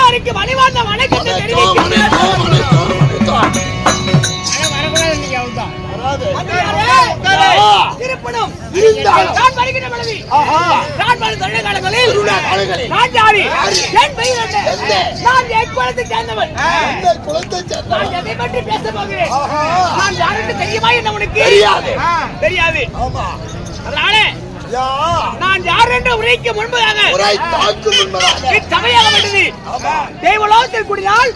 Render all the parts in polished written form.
அடியாருக்கு மணிவான வணக்கத்தை தெரிவிக்கிறேன். இருப்பினும் நான் வருகின்ற பொழுது நான் வரும் தொழில் காலங்களில் நான் யாரு என் பெயர் என்ன நான் என் குலத்தை சேர்ந்தவன் நான் எதை பற்றி பேச போகிறேன் நான் யாருக்கு தெரியுமா என்ன உனக்கு தெரியாது அதனால நான் யார் என்று உரைக்க முன்பதாக சபையாக வந்தது தேவலோகத்தில் கூடினால்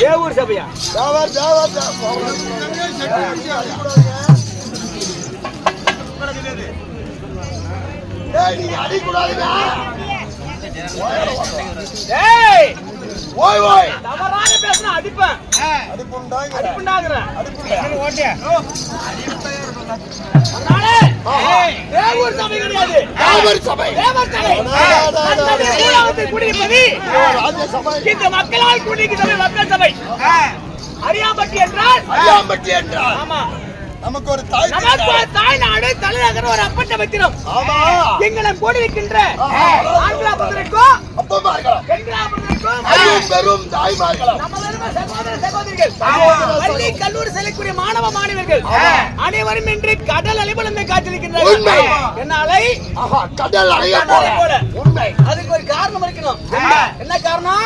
தேவூர் சபையா தவறாக பேசினா அடிப்பேன் அடிப்புண்டாகிறேன் தேவூர் சபை கிடையாது குடியிருப்பது இந்த மக்களால் குடியிருக்கிற மக்கள் சபை அரியாம்பட்டி என்றால் ஆமா நமக்கு ஒரு தாய் நாடு தலைநகர் ஒரு அப்பட்ட பத்திரம் எங்களை கூடி இருக்கின்ற பள்ளி கல்லூரி செல்லக்கூடிய மாணவ மாணவர்கள் அனைவரும் இன்று கடல் அலைபலமை காத்திருக்கின்றனர். என்னாலை கடல் அலைய அதுக்கு ஒரு காரணம் இருக்கணும். என்ன காரணம்?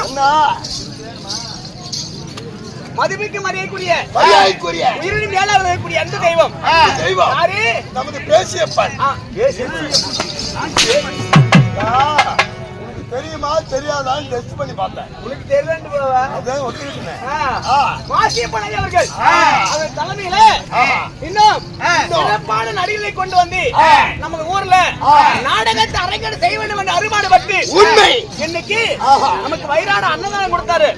மதிப்புக்கு மரியாதைக்குரிய உயிரின் மேல வரக்கூடிய அந்த தெய்வம் யாரு? நமது பேசியப்பன். தெரியுமா தெரியாதான்னு டெஸ்ட் பண்ணி பார்த்தேன். உனக்கு தெரியலன்னு போவா அதான் ஒத்துக்கிட்டேன். வாசியப்பன் அவர்கள் அவர் தலைமையில இன்னும் சிறப்பான நடிகளை கொண்டு வந்து நம்ம ஊர்ல நாடகத்தை அரங்கேற்ற செய்ய வேண்டும் என்று அருமாடுபட்டு உண்மை இன்னைக்கு நமக்கு வயிறான அன்னதானம் கொடுத்தாரு.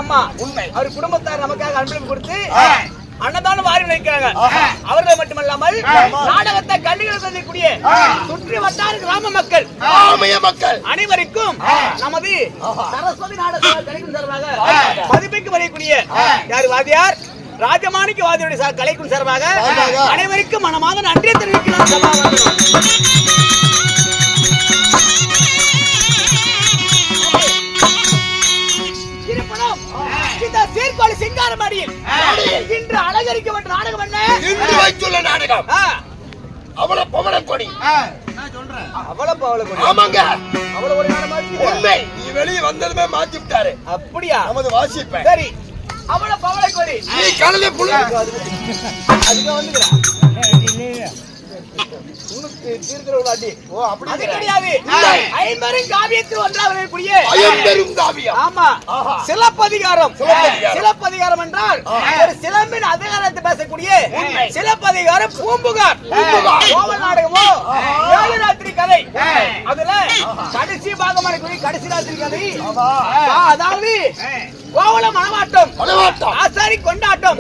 ஆமா உண்மை. அவர் குடும்பத்தார் நமக்காக அன்பளிப்பு கொடுத்து அன்னதானம் வாரி வைக்கிறாங்க. அவர்கள் மட்டுமல்லாமல் நாடகத்தை கண்டுகளை செய்யக்கூடிய சுற்றி வட்டார கிராம மக்கள் அனைவருக்கும் நமது சரஸ்வதி நாடக கலைக்கும் சார்பாக மதிப்புக்கு வரக்கூடிய யார் வாதியார் ராஜமாணிக்க வாதியுடைய கலைக்கும் சார்பாக அனைவருக்கும் மனமாக நன்றி தெரிவிக்கிறோம். சீர்காழி சிங்காரமடியில் இன்று அலங்கரிக்கப்பட்ட நாடகம் என்ன? இன்று வைத்துள்ள நாடகம் அவள பவள கொடி. நான் சொல்றேன் அவள பவள கொடி. ஆமாங்க அவள ஒரு நாடகம் உண்மை. நீ வெளிய வந்ததுமே மாத்தி விட்டாரு. அப்படியே நமது வாசிப்பேன். சரி அவள பவள கொடி. நீ காலையில புள்ள அதுக்கு வந்துடா. உனக்கு தீர்க்கறவளாடி. ஓ அப்படி அது கிடையாது. ஐம்பெரும் காவியத்தில் ஒன்றாக வரக்கூடிய ஐம்பெரும் காவியம். ஆமா சிலப்பதிகாரம். சிலப்பதிகாரம் என்றால் ஒரு சிலம்பின் அதிகாரத்தை பேசக்கூடிய சிலப்பதிகாரம் பூம்புகார். கோவல் நாடகமோ ஏழு ராத்திரி கதை. அதுல கடைசி பாகமான கடைசி ராத்திரி கதை. அதாவது கோவல மனமாட்டம் ஆசாரி கொண்டாட்டம்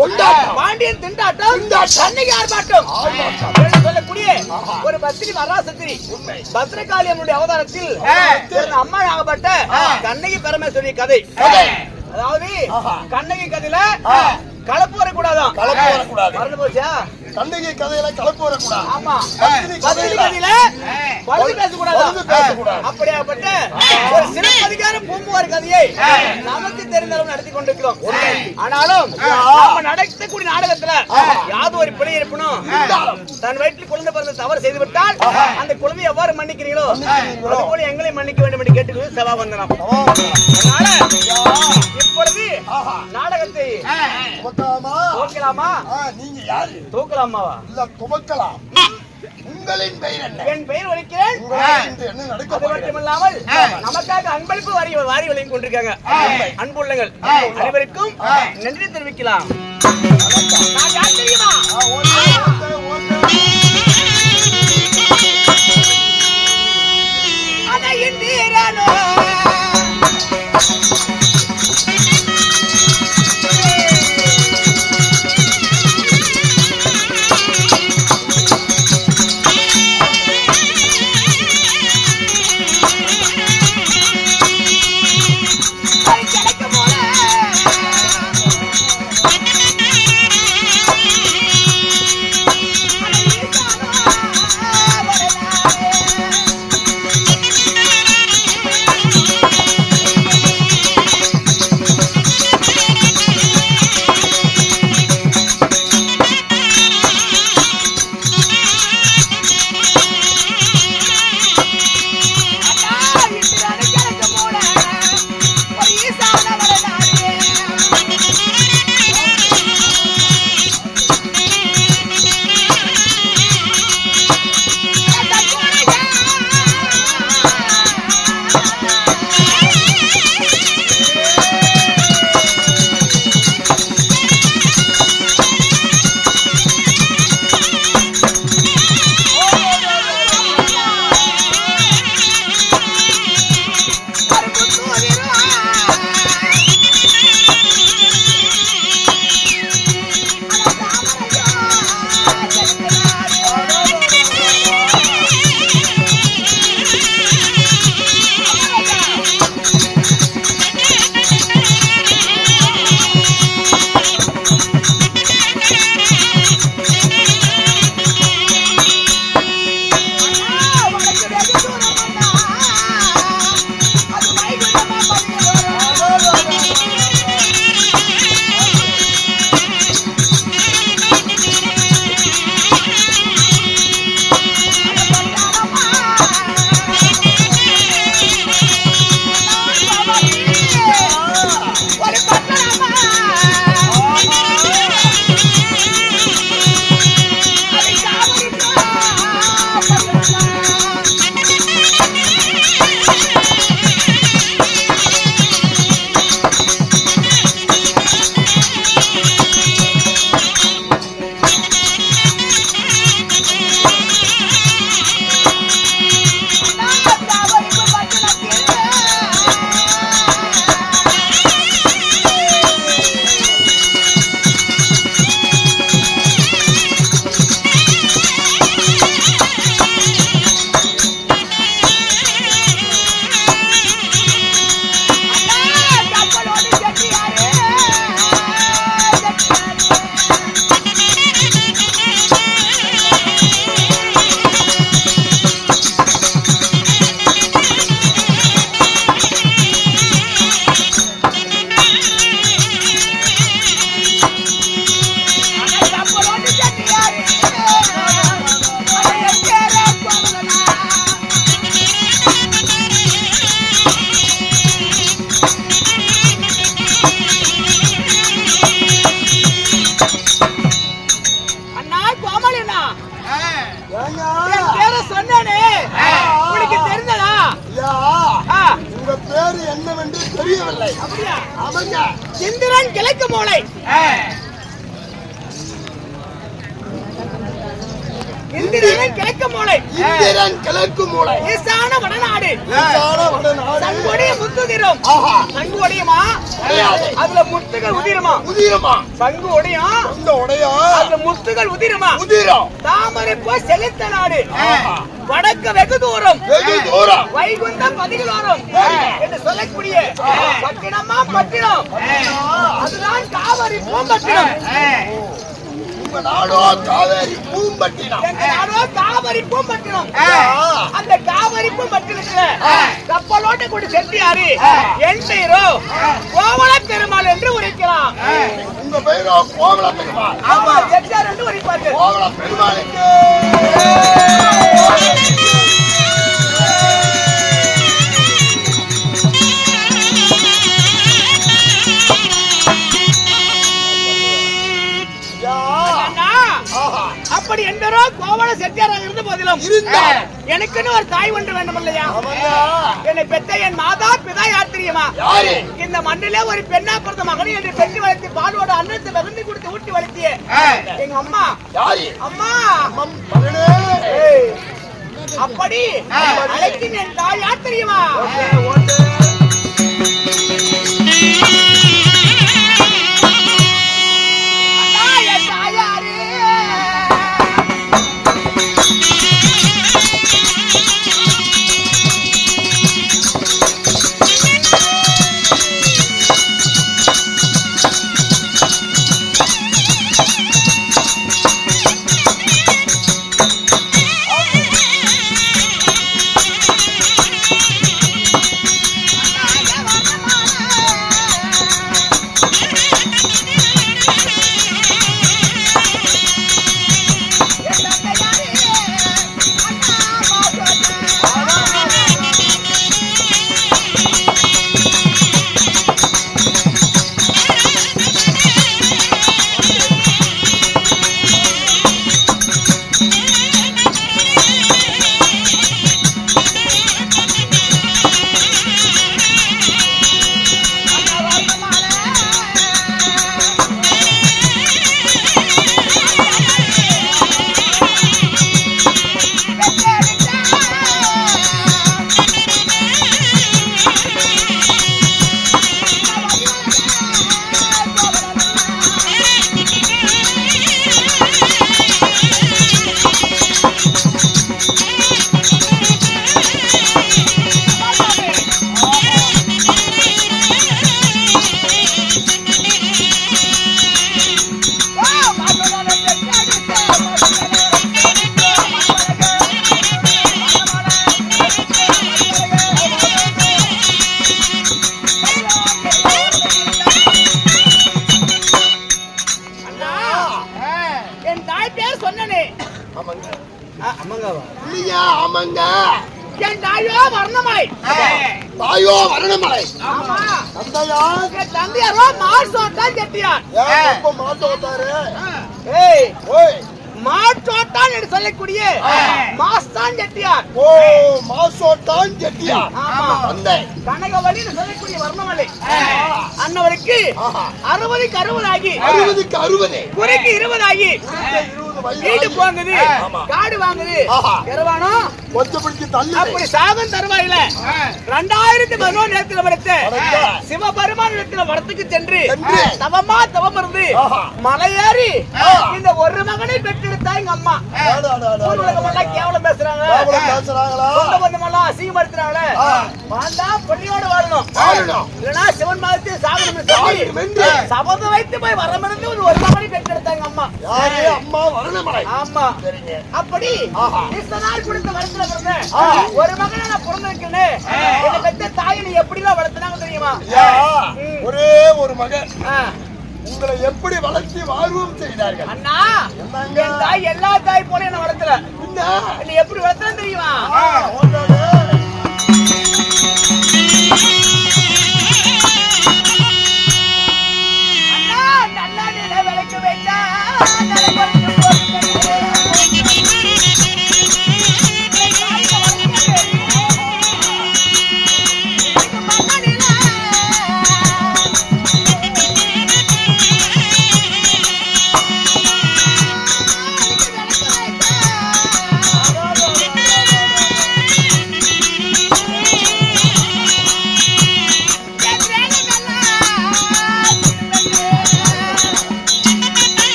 பாண்டியன் திண்டாட்டம் கண்ணகி ஆர்ப்பாட்டம் சொல்லக்கூடிய ஒரு பத்திரி வராசத்திரி பத்ரகாளி அம்மனுடைய அவதாரத்தில் அம்மா ஆகப்பட்ட கண்ணகி பரமேஸ்வரி கதை. அதாவது கண்ணகி கதையில கலப்பு வரக்கூடாதான். மறந்து போச்சா? கண்ணகி கதையில கலப்பு வரக்கூடாது. ஆமா பத்திரி கதையில பழுது பேசக்கூடாது. அப்படியாப்பட்ட ஒரு சிலப்பதிகாரம் பூம்புகார் கதையை நமக்கு தெரிந்தளவு நடத்தி கொண்டிருக்கிறோம். ஆனாலும் நம்ம நடத்தக்கூடிய நாடகத்துல யாது ஒரு பிழை இருப்பணும். தன் வயிற்றில் குழந்தை பிறந்த தவறு செய்துவிட்டால் அந்த குழந்தையை எவ்வாறு மன்னிக்கிறீங்களோ அதுபோல எங்களை மன்னிக்க வேண்டும் என்று கேட்டுக்கொண்டு சபா வந்தனம். அதனால இப்பொழுது நாடகத்தை தூக்கலாமா? நீங்க யாரு? தூக்கலாமாவா? இல்ல துவக்கலாம். உங்களின் பெயர் என்ன? என் பெயர் வலிக்கிறேன். அது மட்டுமில்லாமல் நமக்காக அன்பளிப்பு வாரி வழங்கி கொண்டிருக்காங்க அன்புள்ளங்கள் அனைவருக்கும் நன்றி தெரிவிக்கலாம். நான் யார் தெரியுமா? அதை இந்திரனோ தெரியவில்லை. அப்படியா? ஆமாங்க. இந்திரன் கிழக்கு மூலை, இந்திரன் கிழக்கு மூலை, இந்திரன் கிழக்கு மூலை, ஈசான வடநாடு, ஈசான வடநாடு, சங்குடைய முத்துதிரும். சங்கு உடையுமா? அதுல முத்துகள் உதிருமா? உதிருமா? சங்கு உடையும், அந்த உடையா அதுல முத்துகள் உதிருமா? உதிரும். தாமரை போ செலுத்த நாடு, வடக்கு வெகு தூரம், வெகு தூரம், வைகுண்டம் பதிகளோரம் என்று சொல்லக்கூடிய பட்டினமா பட்டினம், அதுதான் காவிரி பூம்பட்டினம். உங்க நாடோ காவேரி பூம்பட்டினம், எங்க நாடோ காவிரி பூம்பட்டினம். அந்த காவிரி பூம்பட்டினத்துல கப்பலோட்ட கூட செட்டியாரு என் பெயரோ கோவல பெருமாள் என்று உரைக்கலாம். உங்க பெயரோ கோவல பெருமாள். ஆமா, செட்டியார் என்று உரைப்பார்கள். கோவல பெருமாளுக்கு அப்படி என்பரோ கோவல செட்டியாராக இருந்த போதிலும் எனக்குன்னு ஒரு தாய் ஒன்று வேண்டும் இல்லையா? என்னை பெற்ற என் மாதா பிதா யார் தெரியுமா? இந்த மண்ணிலே ஒரு பெண்ணா பிறந்த மகனை என்று பெற்று வளர்த்து பாலோட அன்னத்தை வகுந்து கொடுத்து ஊட்டி வளர்த்திய எங்க அம்மா. அம்மா அப்படி அழைக்கும் என் தாய் யார் தெரியுமா? என் தாயோ வர்ணமலை. தாயோ வர்ணமலை. ஆமா. தந்தையா? என் தந்தையாரோ மாசோத்தான் செட்டியார். எப்ப மாசோத்தாரு? ஏய் ஓய் மாசோத்தான் என்று சொல்லக்கூடிய மாஸ்தான் செட்டியார். ஓ மாசோத்தான் செட்டியார். ஆமா. தந்தை கனகவலி என்று சொல்லக்கூடிய வர்ணமலை. அன்னவருக்கு 60க்கு 60 ஆகி 60க்கு 60 குறைக்கு 20 ஆகி வீடு போங்குது, காடு வாங்குது, இரவானோ கொஞ்சம் பிடிச்சு தள்ளி அப்படி சாகம் தருவாயில 2011 நேரத்தில் படுத்த சிவபெருமான் இடத்துல வரத்துக்கு சென்று தவமா தவம் இருந்து மலையேறி இந்த ஒரு மகனை பெற்றெடுத்தா எங்க அம்மா. ஊர்வலகமெல்லாம் கேவலம் பேசுறாங்க, சொந்த பந்தமெல்லாம் அசிங்கப்படுத்துறாங்களே. வாண்டா பொண்ணியோடு வாழணும், இல்லைன்னா சிவன் மாதத்தை சாகணும் சொல்லி சபதம் வைத்து போய் வரமிருந்து ஒரு மகனை பெற்றெடுத்தாங்க அம்மா. அம்மா வர்ணமலை. ஆமா. அப்படி இத்தனை நாள் கொடுத்த வரத்துல பிறந்த ஒரு மகனை நான் பிறந்திருக்கேன்னு என்னை பெற்ற தாயை நீ எப்படிலாம் வளர்த்துனாங்க தெரியுமா? ஒரே ஒரு மகன் உங்களை எப்படி வளர்த்தி வாழ்வும் செய்தார்கள் அண்ணா. என் தாய் எல்லா தாய் போல என்ன வளர்த்தல, நீ எப்படி வளர்த்தலாம் தெரியுமா? அண்ணா நல்லா நிலை விளக்கு வச்சா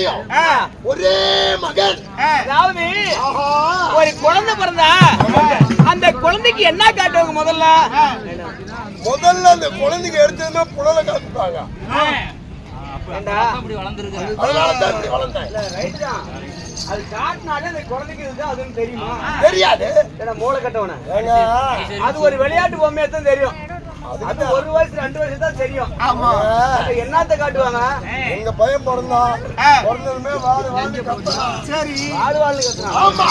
இருவரையும் ஒரே மகன். அதாவது ஆஹா. ஒரு குழந்தை பிறந்தா அந்த குழந்தைக்கு என்ன காட்டுவாங்க முதல்ல அந்த குழந்தைக்கு எடுத்ததுமே புலலை காமிப்பாங்க. அதனாலதான் இப்படி வளர்ந்தேன். அது காட்டினாலே அந்த குழந்தைக்கு இதுதான் அதுன்னு தெரியுமா? தெரியாது. மூளை கட்டவன அது ஒரு விளையாட்டு பொம்மையா தான் தெரியும். அது 1 வயசு 2 வயசு தான் தெரியும். ஆமா. என்னத்த காட்டுவாங்க? எங்க பையன் பிறந்ததுமே வாழு வாழ்ந்து கத்துறான். சரி, வாழு வாழ்ந்து கத்துறான். ஆமா.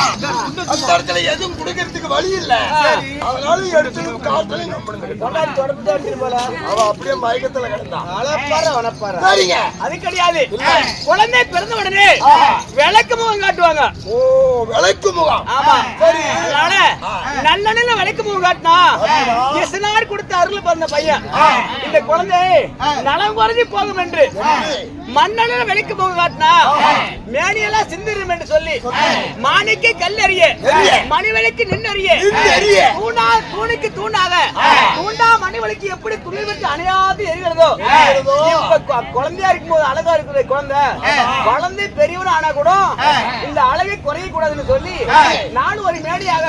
அந்த இடத்துல எதுவும் குடுக்கிறதுக்கு வழி இல்ல. அதனால எடுத்து காட்டலையும் தொடர்ந்து போல அவ அப்படியே மயக்கத்துல கிடந்தான். வனப்பாரு. சரிங்க. அது கிடையாது. குழந்தை பிறந்த உடனே விளக்கு முகம் காட்டுவாங்க. ஓ, விளக்கு முகம். ஆமா. சரி. அதனால நல்லெண்ணெயில விளக்கு முகம் காட்டினா இசனார் கொடுத்த அருள் பிறந்த பையன் இந்த குழந்தை நலம் குறைஞ்சி போகும் என்று மண்ணெண்ணெயில விளக்கு முகம் காட்டினா மேனியெல்லாம் சிந்திரும் என்று சொல்லி மாணிக்கு கல்லறிய மணிவெளிக்கு நின்னறிய தூணுக்கு தூணாக தூண்டா மணிவெளிக்கு எப்படி துளிர் வச்சு அணையாது எரிகிறதோ குழந்தையா இருக்கும் போது அழகா இருக்கிற குழந்தை குழந்தை பெரியவன் ஆனா கூட இந்த அழகை குறைய கூடாதுன்னு சொல்லி நானும் ஒரு மேடியாக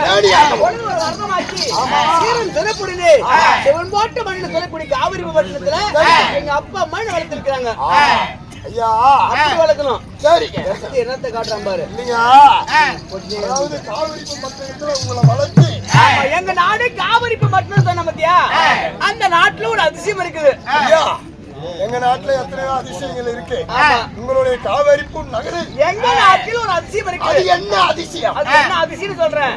ஒரு வருடமாக்கி சீரன் சிறப்புடனே செவன்பாட்டு மண்ணில் சொல்லக்கூடிய காவிரி பட்டணத்துல எங்க அப்பா அம்மா வளர்த்திருக்கிறாங்க. ஐயா வளர்க்கணும். சரிங்க. என்னத்தை காட்டுறான் பாரு. அதாவது காவிரிப்பு பட்டணத்துல உங்களை வளர்த்து எங்க நாடு காவிரிப்பு பட்டணம் சொன்ன பத்தியா அந்த நாட்டுல ஒரு அதிசயம் இருக்குது. ஐயா, எங்க நாட்டுல எத்தனையோ அதிசயங்கள் இருக்கு. உங்களுடைய காவிரிப்பு நகரில் எங்க நாட்டில் ஒரு அதிசயம் இருக்கு. அது என்ன அதிசயம்? அது என்ன அதிசயம் சொல்றேன்.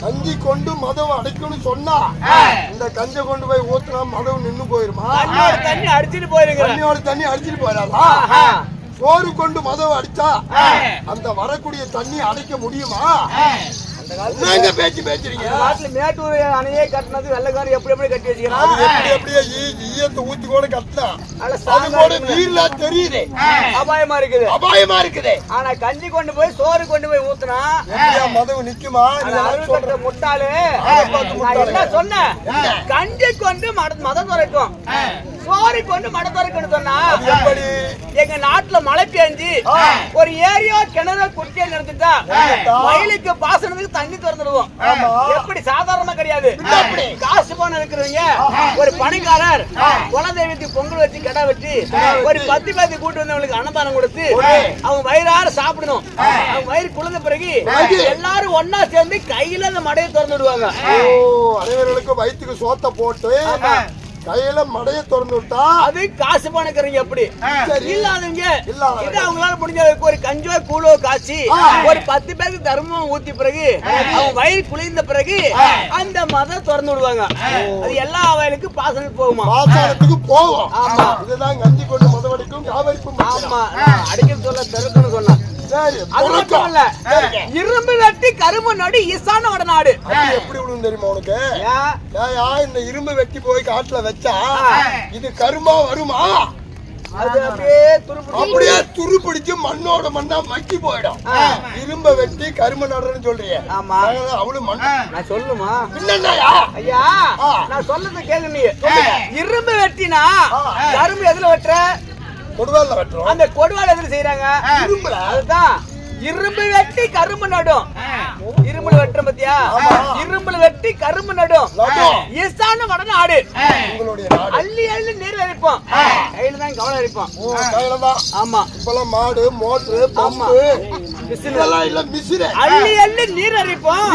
கஞ்சி கொண்டு மதம் அடைக்கணும்னு சொன்னா இந்த கஞ்சை கொண்டு போய் ஊத்துனா மதம் நின்னு போயிருமா? தண்ணி அடிச்சிட்டு போயிருங்க. தண்ணியோட தண்ணி அடிச்சிட்டு போயிடாதா? சோறு கொண்டு மதம் அடிச்சா அந்த வரக்கூடிய தண்ணி அடைக்க முடியுமா? பேச்சு பேசுறீங்க. மேட்டூர் அணையே கட்டினது வெள்ளக்காரன் எப்படி கட்டி வச்சுக்கிறான். எப்படியே ஈயத்தை ஊத்தி கூட கட்டலாம். நீர்ல தெரியுது. அபாயமா இருக்குது. அபாயமா இருக்குது. ஆனா கஞ்சி கொண்டு போய் சோறு கொண்டு போய் ஊத்துனா மதவு நிக்குமா? முட்டாளு என்ன சொன்ன? கஞ்சி கொண்டு மதம் துறைக்கும், சோறு கொண்டு மடம் துறைக்கணும் சொன்னா எப்படி? எங்க நாட்டுல மழை பெஞ்சு ஒரு ஏரியோ கிணறோ குட்டியா நிறுத்திட்டா வயலுக்கு பாசனத்துக்கு தண்ணி திறந்துடுவோம். எப்படி? சாதாரணமா கிடையாது. காசு பணம் இருக்கிறவங்க ஒரு பணிக்காரர் குலதெய்வத்துக்கு பொங்கல் வச்சு கடை வச்சு ஒரு 10 பேருக்கு கூட்டு வந்தவங்களுக்கு அன்னதானம் கொடுத்து அவங்க வயிறார சாப்பிடணும். அவங்க வயிறு குளிர்ந்த பிறகு எல்லாரும் ஒன்னா சேர்ந்து கையில அந்த மடையை திறந்து விடுவாங்க. அனைவர்களுக்கும் வயிற்றுக்கு சோத்த போட்டு கையில மடைய திறந்து விட்டா அது காசு பணக்கிறீங்க எப்படி இல்லாதவங்க இல்லாதவங்க. இது அவங்களால முடிஞ்ச அளவுக்கு ஒரு கஞ்சோ கூழோ காய்ச்சி ஒரு 10 பேருக்கு தர்மம் ஊத்தி பிறகு அவங்க வயிறு குளிர்ந்த பிறகு அந்த மதம் திறந்து விடுவாங்க. அது எல்லா வயலுக்கும் பாசனத்துக்கு போகுமா? பாசனத்துக்கு போகும். ஆமா. இதுதான் கஞ்சி கொண்டு மதவடிக்கும் காவலிக்கும். ஆமா, அடிக்க சொல்ல தெருக்குன்னு சொன்னா அது மட்டும் இல்ல. இரும்பு வெட்டி கரும்பு நடு ஈசான வட நாடு எப்படி விடும் தெரியுமா உனக்கு? இந்த இரும்பு வெட்டி போய் காட்டுல வச்சா இது கரும்பா வருமா? அது அப்படியே துருப்பிடிச்சு மண்ணோட மண்ணா மக்கி போயிடும். இரும்ப வெட்டி கரும்பு நடுறன்னு சொல்றீங்க. ஆமா, அவளு மண் நான் சொல்லுமா? என்னயா ஐயா, நான் சொல்றத கேளு நீ. இரும்பு வெட்டினா கரும்பு எதுல வெட்டுற? கொடுவால வெட்டுறோம். அந்த கொடுவால எதுல செய்யறாங்க? இரும்புல. அதுதான் இரும்பு வெட்டி கரும்பு நடும். இரும்புல வெட்டுற பத்தியா? இரும்புல வெட்டி கரும்பு நடும். ஈசான வட நாடு உங்களுடைய நாடு. அள்ளி அள்ளி நீர் அரிப்போம். கையில தான் கவலை அரிப்போம். கையில தான். ஆமா, இப்பெல்லாம் மாடு மோட்டரு பம்பு இதெல்லாம் இல்ல மிஷின். அள்ளி அள்ளி நீர் அரிப்போம்.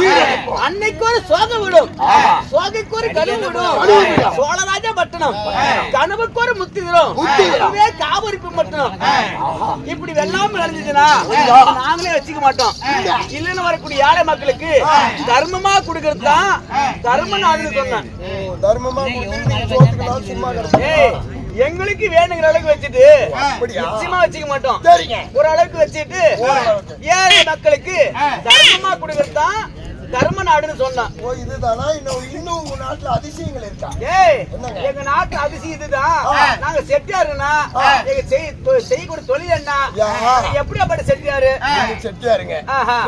அன்னைக்கு ஒரு சோகம் விடும், சோகைக்கு ஒரு கனவு விடும். சோழராஜா பட்டணம் கனவுக்கு ஒரு முத்தி தரும். இதுவே காவரிப்பு பட்டணம். இப்படி வெள்ளாம நடந்துச்சுன்னா நாங்களே வச்சுக்க மாட்டோம். இல்லன்னு வரக்கூடிய ஏழை மக்களுக்கு தர்மமா கொடுக்கறது தான் தர்மநாதுன்னு சொன்னேன். தர்மமா கொடுத்து சும்மா எங்களுக்கு வேணுங்கிற அளவுக்கு வச்சுட்டு நிச்சயமா வச்சுக்க மாட்டோம். ஒரு அளவுக்கு வச்சுட்டு ஏழை மக்களுக்கு தர்மமா கொடுக்கறது தான் தர்ம நாடுன்னு சொன்னான். இதுதானா? இன்னும் உங்க நாட்டுல அதிசயங்கள் இருக்கா? எங்க நாட்டுல அதிசயம் இதுதான். நாங்க செட்டியாருன்னா எங்க செய்யக்கூடிய தொழில் என்ன? எப்படி அப்படி செட்டியாரு? செட்டியாருங்க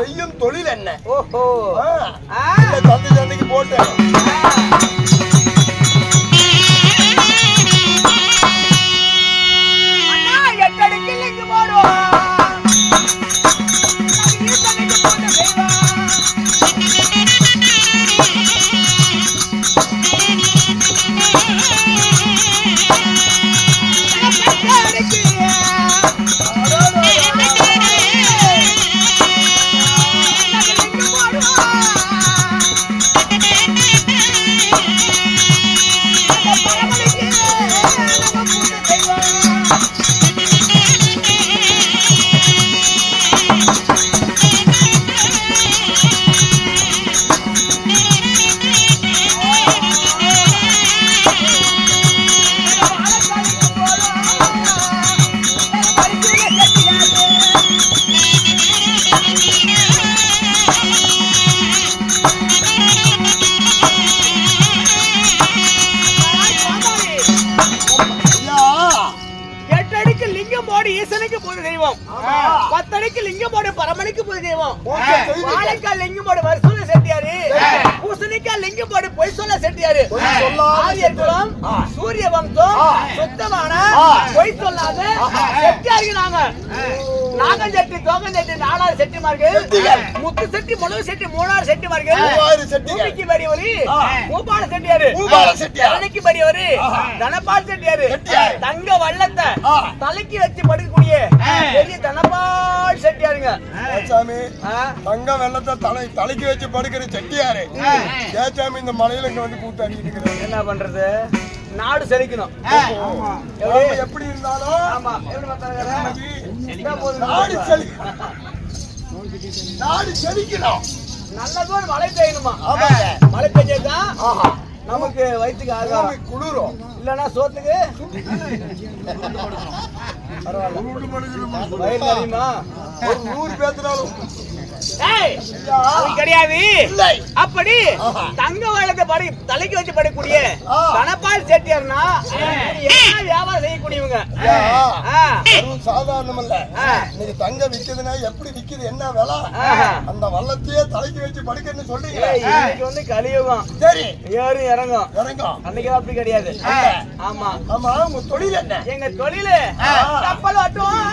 செய்யும் தொழில் என்ன? ஓஹோ, தந்தை தந்தைக்கு போட்டு ஈசனுக்கு பூஜை செய்வோம். 10 அடிக்கு லிங்கம் போடு பரமனுக்கு பூஜை செய்வோம். வாழைக்கால் லிங்கம் போடு வருசூல செட்டியாரு, பூசணிக்கால் லிங்கம் போடு பொய் சொல்ல செட்டியாரு. ஆரியர்களும் சூரிய வம்சம் சுத்தமான பொய் சொல்லாத செட்டியாரு. நாங்க நாகம் செட்டி தோகம் செட்டி 4 செட்டிமார்கள், முத்து செட்டி முழு செட்டி 3 செட்டிமார்கள், பூமிக்கு பெரியவரு பூபால செட்டியாரு, தனக்கு பெரியவரு தனபால் செட்டியாரு, தங்க வள்ளத்தை தலைக்கு வச்சு படுக்கக்கூடிய பெரிய தனபால் செட்டியாருங்க. சாமி தங்க வெள்ளத்தை தலைக்கு வச்சு படுக்கிற செட்டியாரு ஜெயசாமி இந்த மலையில இங்க வந்து கூட்டு அடிக்கிட்டு இருக்கிறாரு. என்ன பண்றது? நாடு செழிக்கணும். எப்படி இருந்தாலும் நாடு செழிக்கணும். நல்லதோடு மழை பெய்யணுமா? மழை பெய்ஞ்சாதான் நமக்கு வயிற்றுக்கு ஆகும், குளிரும். இல்லன்னா சோத்துக்கு வயிறு தெரியுமா? ஒரு 100 பேத்துனாலும் கிடையாது. அப்படி தங்க வளத்தை தலைக்கு வச்சு படக்கூடிய தனபால் செட்டியார்னா வியாபாரம் செய்யக்கூடியவங்க. சாதாரணம் இல்ல. நீங்க தங்க விக்குதுன்னா எப்படி விக்குது, என்ன விலை, அந்த வள்ளத்தையே தலைக்கு வச்சு படுக்கன்னு சொல்றீங்க. இன்னைக்கு வந்து கலியுகம். சரி, ஏறும் இறங்கும் இறங்கும். அன்னைக்கு அப்படி கிடையாது. ஆமா ஆமா. உங்க தொழில் என்ன? எங்க தொழில் கப்பல் வாட்டுவோம்.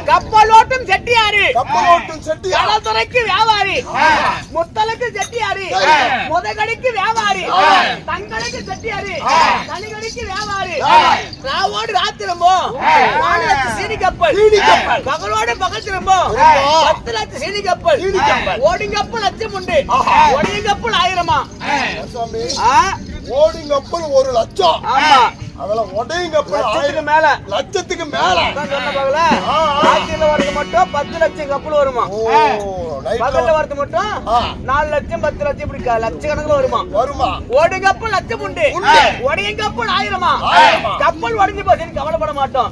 கப்பலோட்டும் செட்டியாரு, கப்பலோட்டும் செட்டியார், கடற்கரைக்கு வியாபாரி, முத்தலுக்கு செட்டியாரு, முதகடிக்கு வியாபாரி, தங்களுக்கு செட்டியாரு, தனிகடிக்கு வியாபாரி, ராவோடு ராத்திரமோ, வானத்து சீனி கப்பல், பகலோடு பகல் திரும்போ, 10 லட்சம் சீனி கப்பல், ஓடிங்கப்பல் லட்சம் உண்டு, ஒடிங்கப்பல் 1000மா? ஓடிங்கப்பல் 1 லட்சம். ஆமா, அதுல ஒடைங்கப்பல் 1000 மேல, லட்சத்துக்கு மேல. சொன்ன பகல ராத்திரில வரது மட்டும் 10 லட்சம் கப்பல் வருமா? பகல்ல வரது மட்டும் 4 லட்சம் 10 லட்சம் இப்படி லட்சக்கணக்கில் வருமா? ஓடுங்கப்பல் லட்சம் உண்டு, ஒடையங்கப்பல் 1000மா? கப்பல் உடஞ்சு போச்சுன்னு கவலைப்பட மாட்டோம்.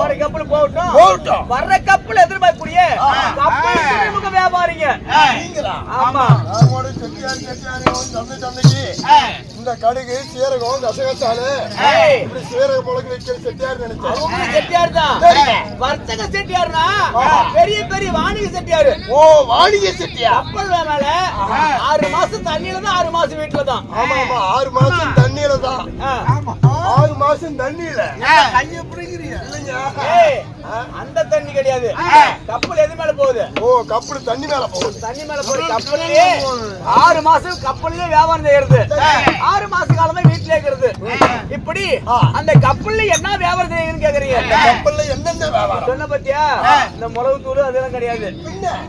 ஒரு கப்பல் போகட்டும், வர்ற கப்பல் எதிர்பார்க்கக்கூடிய கப்பல் துறைமுக வியாபாரிங்க. ஆமா, இந்த கடுகு சீரகம் கசகசாலு இப்படி சீரக முளக்கு வைக்கிற செட்டியார் நினைச்சேன். செட்டியார் தான் வர்த்தக செட்டியார்னா பெரிய பெரிய வாணிக செட்டியாரு. ஓ, வாணிக செட்டியார். கப்பல் மேல 6 மாசம் தண்ணியில தான், 6 மாசம் வீட்டுல தான். ஆமா ஆமா, 6 மாசம் தண்ணியில தான். 6 மாசம் தண்ணியில தண்ணி புடிக்கிறீங்க இல்லைங்க? அந்த தண்ணி கிடையாது, கப்பல் எது மேல போகுது? ஓ, கப்பல் தண்ணி மேல போகுது. தண்ணி மேல போகுது. கப்பல்லே 6 மாசம் கப்பல்லே வியாபாரம் செய்யறது, 6 மாச காலமா வீட்டுல இருக்கிறது. இப்படி அந்த கப்பல்ல என்ன வியாபாரம் செய்யுன்னு கேக்குறீங்க? கப்பல்ல என்னென்ன வியாபாரம் சொன்ன பத்தியா? இந்த மிளகு தூள் அதெல்லாம் கிடையாது.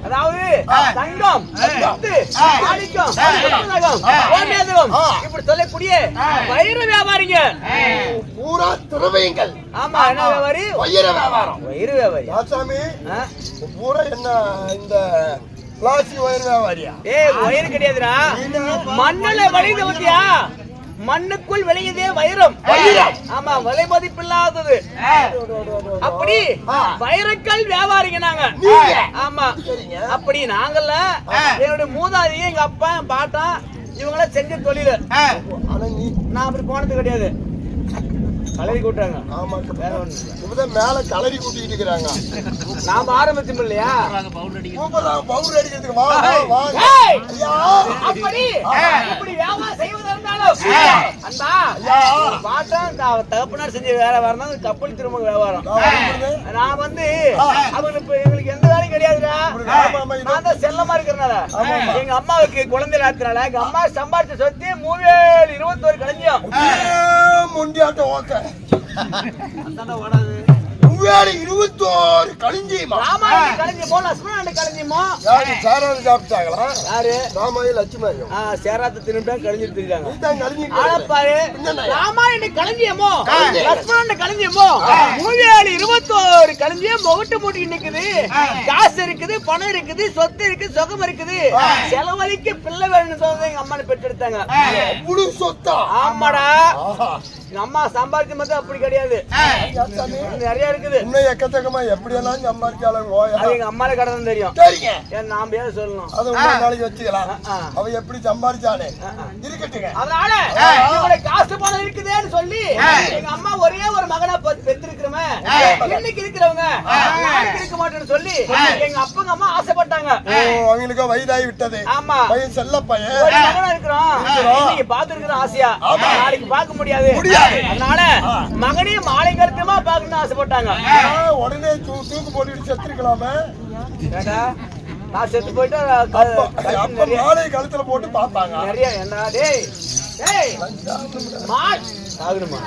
அதாவது தங்கம், முத்து, மாணிக்கம், ரத்தினம், கோமேதகம் இப்படி சொல்லக்கூடிய வைர வியாபாரிங்க. பூரா திரவியங்கள். ஆமா, என்ன வியாபாரி? வைர வியாபாரம். வைர வியாபாரி. ராசாமி பூரா என்ன இந்த பிளாஸ்டிக் வைர வியாபாரியா? வயிறு கிடையாதுடா, மண்ணுல விளையுது பத்தியா? மண்ணுக்குள் விளையுதே வைரம். ஆமா, விலை மதிப்பில்லாதது. அப்படி வைரக்கல் வியாபாரிங்க நாங்க. ஆமா, அப்படி நாங்கல்ல, என்னுடைய மூதாதையும் எங்க அப்பா பாட்டா இவங்கள செஞ்ச தொழில். நான் அப்படி போனது கிடையாது, கலரி கூட்டாங்க. ஆமா, வேற ஒண்ணு இப்பதான் மேல கலரி கூட்டிட்டு இருக்கிறாங்க. நாம ஆரம்பிச்சோம் இல்லையா? பவுடர் அடிக்கிறதுக்கு வா வா. அப்படி இப்படி வியாபாரம் செய்வதற்காலும் அண்ணா பாட்டா தகப்பனார் செஞ்ச வேலை வரணும், கப்பல் திரும்ப வியாபாரம். நான் வந்து அவங்களுக்கு எங்களுக்கு எந்த வேலையும் கிடையாதுடா. நான் தான் செல்லமா இருக்கிறனால, எங்க அம்மாவுக்கு குழந்தை இல்லாதனால எங்க அம்மா சம்பாதிச்ச சொத்து 3,21 களஞ்சியம் முண்டியாட்டம். ஓகே, 21 களஞ்சியமா? ராமாயண களஞ்சியமோ, லட்சுமண களஞ்சியமோ? யாரு சேராத சாப்பிட்டாங்களா? யாரு? ராமாயண லட்சுமி. சேராத திரும்ப களஞ்சிட்டு இருக்காங்க. பாரு, ராமாயண களஞ்சியமோ, லட்சுமண களஞ்சியமோ, 3,21 களஞ்சியம் முகட்டு மூட்டி நிக்குது. காசு இருக்குது, பணம் இருக்குது, சொத்து இருக்கு, சுகம் இருக்குது. செலவழிக்க பிள்ளை வேணும்னு சொல்லி எங்க அம்மா பெற்றெடுத்தாங்க. முழு சொத்தா? ஆமாடா, எங்க அம்மா சம்பாதிச்ச மட்டும் அப்படி கிடையாது, நிறைய இருக்குது. இன்னும் எக்கச்சக்கமா எப்படியெல்லாம் சம்பாதிச்சாலும் எங்க அம்மால கடை தான் தெரியும். நாம ஏன் சொல்லணும்? அது ஒரு நாளைக்கு வச்சுக்கலாம். அவ எப்படி சம்பாதிச்சாலே இருக்கட்டுங்க. அதனால காசு பணம் இருக்குதுன்னு சொல்லி எங்க அம்மா ஒரே ஒரு மகனா பெற்றிருக்கிறோமே, இன்னைக்கு இருக்கிறவங்க இருக்க மாட்டேன்னு சொல்லி எங்க அப்பா அம்மா ஆசைப்பட்டாங்க. அவங்களுக்கு வயதாகி விட்டது. ஆமா, பையன் செல்ல பையன் மகனா இருக்கிறோம், இன்னைக்கு பாத்து இருக்கிறோம் ஆசையா, நாளைக்கு பார்க்க முடியாது. அதனால மகனையும் மாலை கருத்துமா பார்க்கணும்னு ஆசைப்பட்டாங்க. உடனே தூக்கு போட்டு செத்துருக்கலாமே. நான் செத்து போயிட்டு மாலை கழுத்துல போட்டு பார்த்தாங்க. நிறைய என்ன டேய் டேய் ஆகணுமா?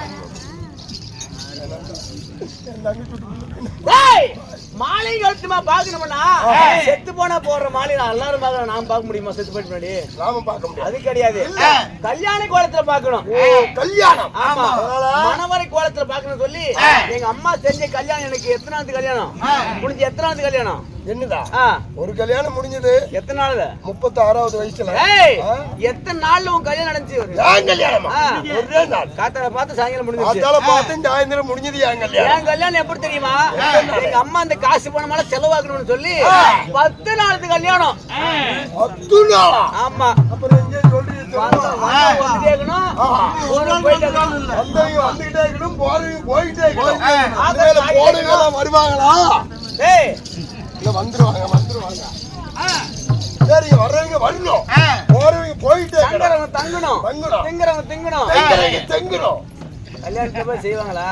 டேய் மாலை கழுத்துமா பாக்கணும்னா செத்து போனா போடுற மாலை நான் எல்லாரும் பாக்கலாம். நான் பார்க்க முடியுமா செத்து போயிட்டு முன்னாடி? நாம பார்க்க முடியாது. அது கிடையாது. கல்யாண கோலத்துல பாக்கணும். கல்யாணம். ஆமா, மணவரை கோலத்துல பாக்கணும் சொல்லி எங்க அம்மா செஞ்ச கல்யாணம். எனக்கு எத்தனாவது கல்யாணம் முடிஞ்சு? எத்தனாவது கல்யாணம்? என்னதா ஒரு கல்யாணம் முடிஞ்சது எத்தனை நாள்ல? 36வது வயசுல. எத்தனை நாள்ல உன் கல்யாணம் நடந்துச்சு? ஏன் கல்யாணமா? ஒரே நாள். காத்தால பார்த்து சாயங்காலம் முடிஞ்சது. காத்தால பார்த்து சாயந்தரம் முடிஞ்சது. ஏன் கல்யாணம்? என் கல்யாணம் எப்படி தெரியுமா? எங்க அம்மா அந்த காசு பணமால செலவாக்கணும்னு சொல்லி 10 நாளுக்கு கல்யாணம். 10 நாளா? ஆமா. அப்புறம் எங்க சொல்றீங்க? கேட்கணும், வந்துகிட்டே இருக்கணும், போயிட்டே இருக்கணும். போடுங்க வருவாங்களா? வந்துருவாங்க. சரி, வர்றவங்க வரணும், போறவங்க போயிட்டே தங்கணும், திங்கணும். கல்யாணத்தை போய் செய்வாங்களா?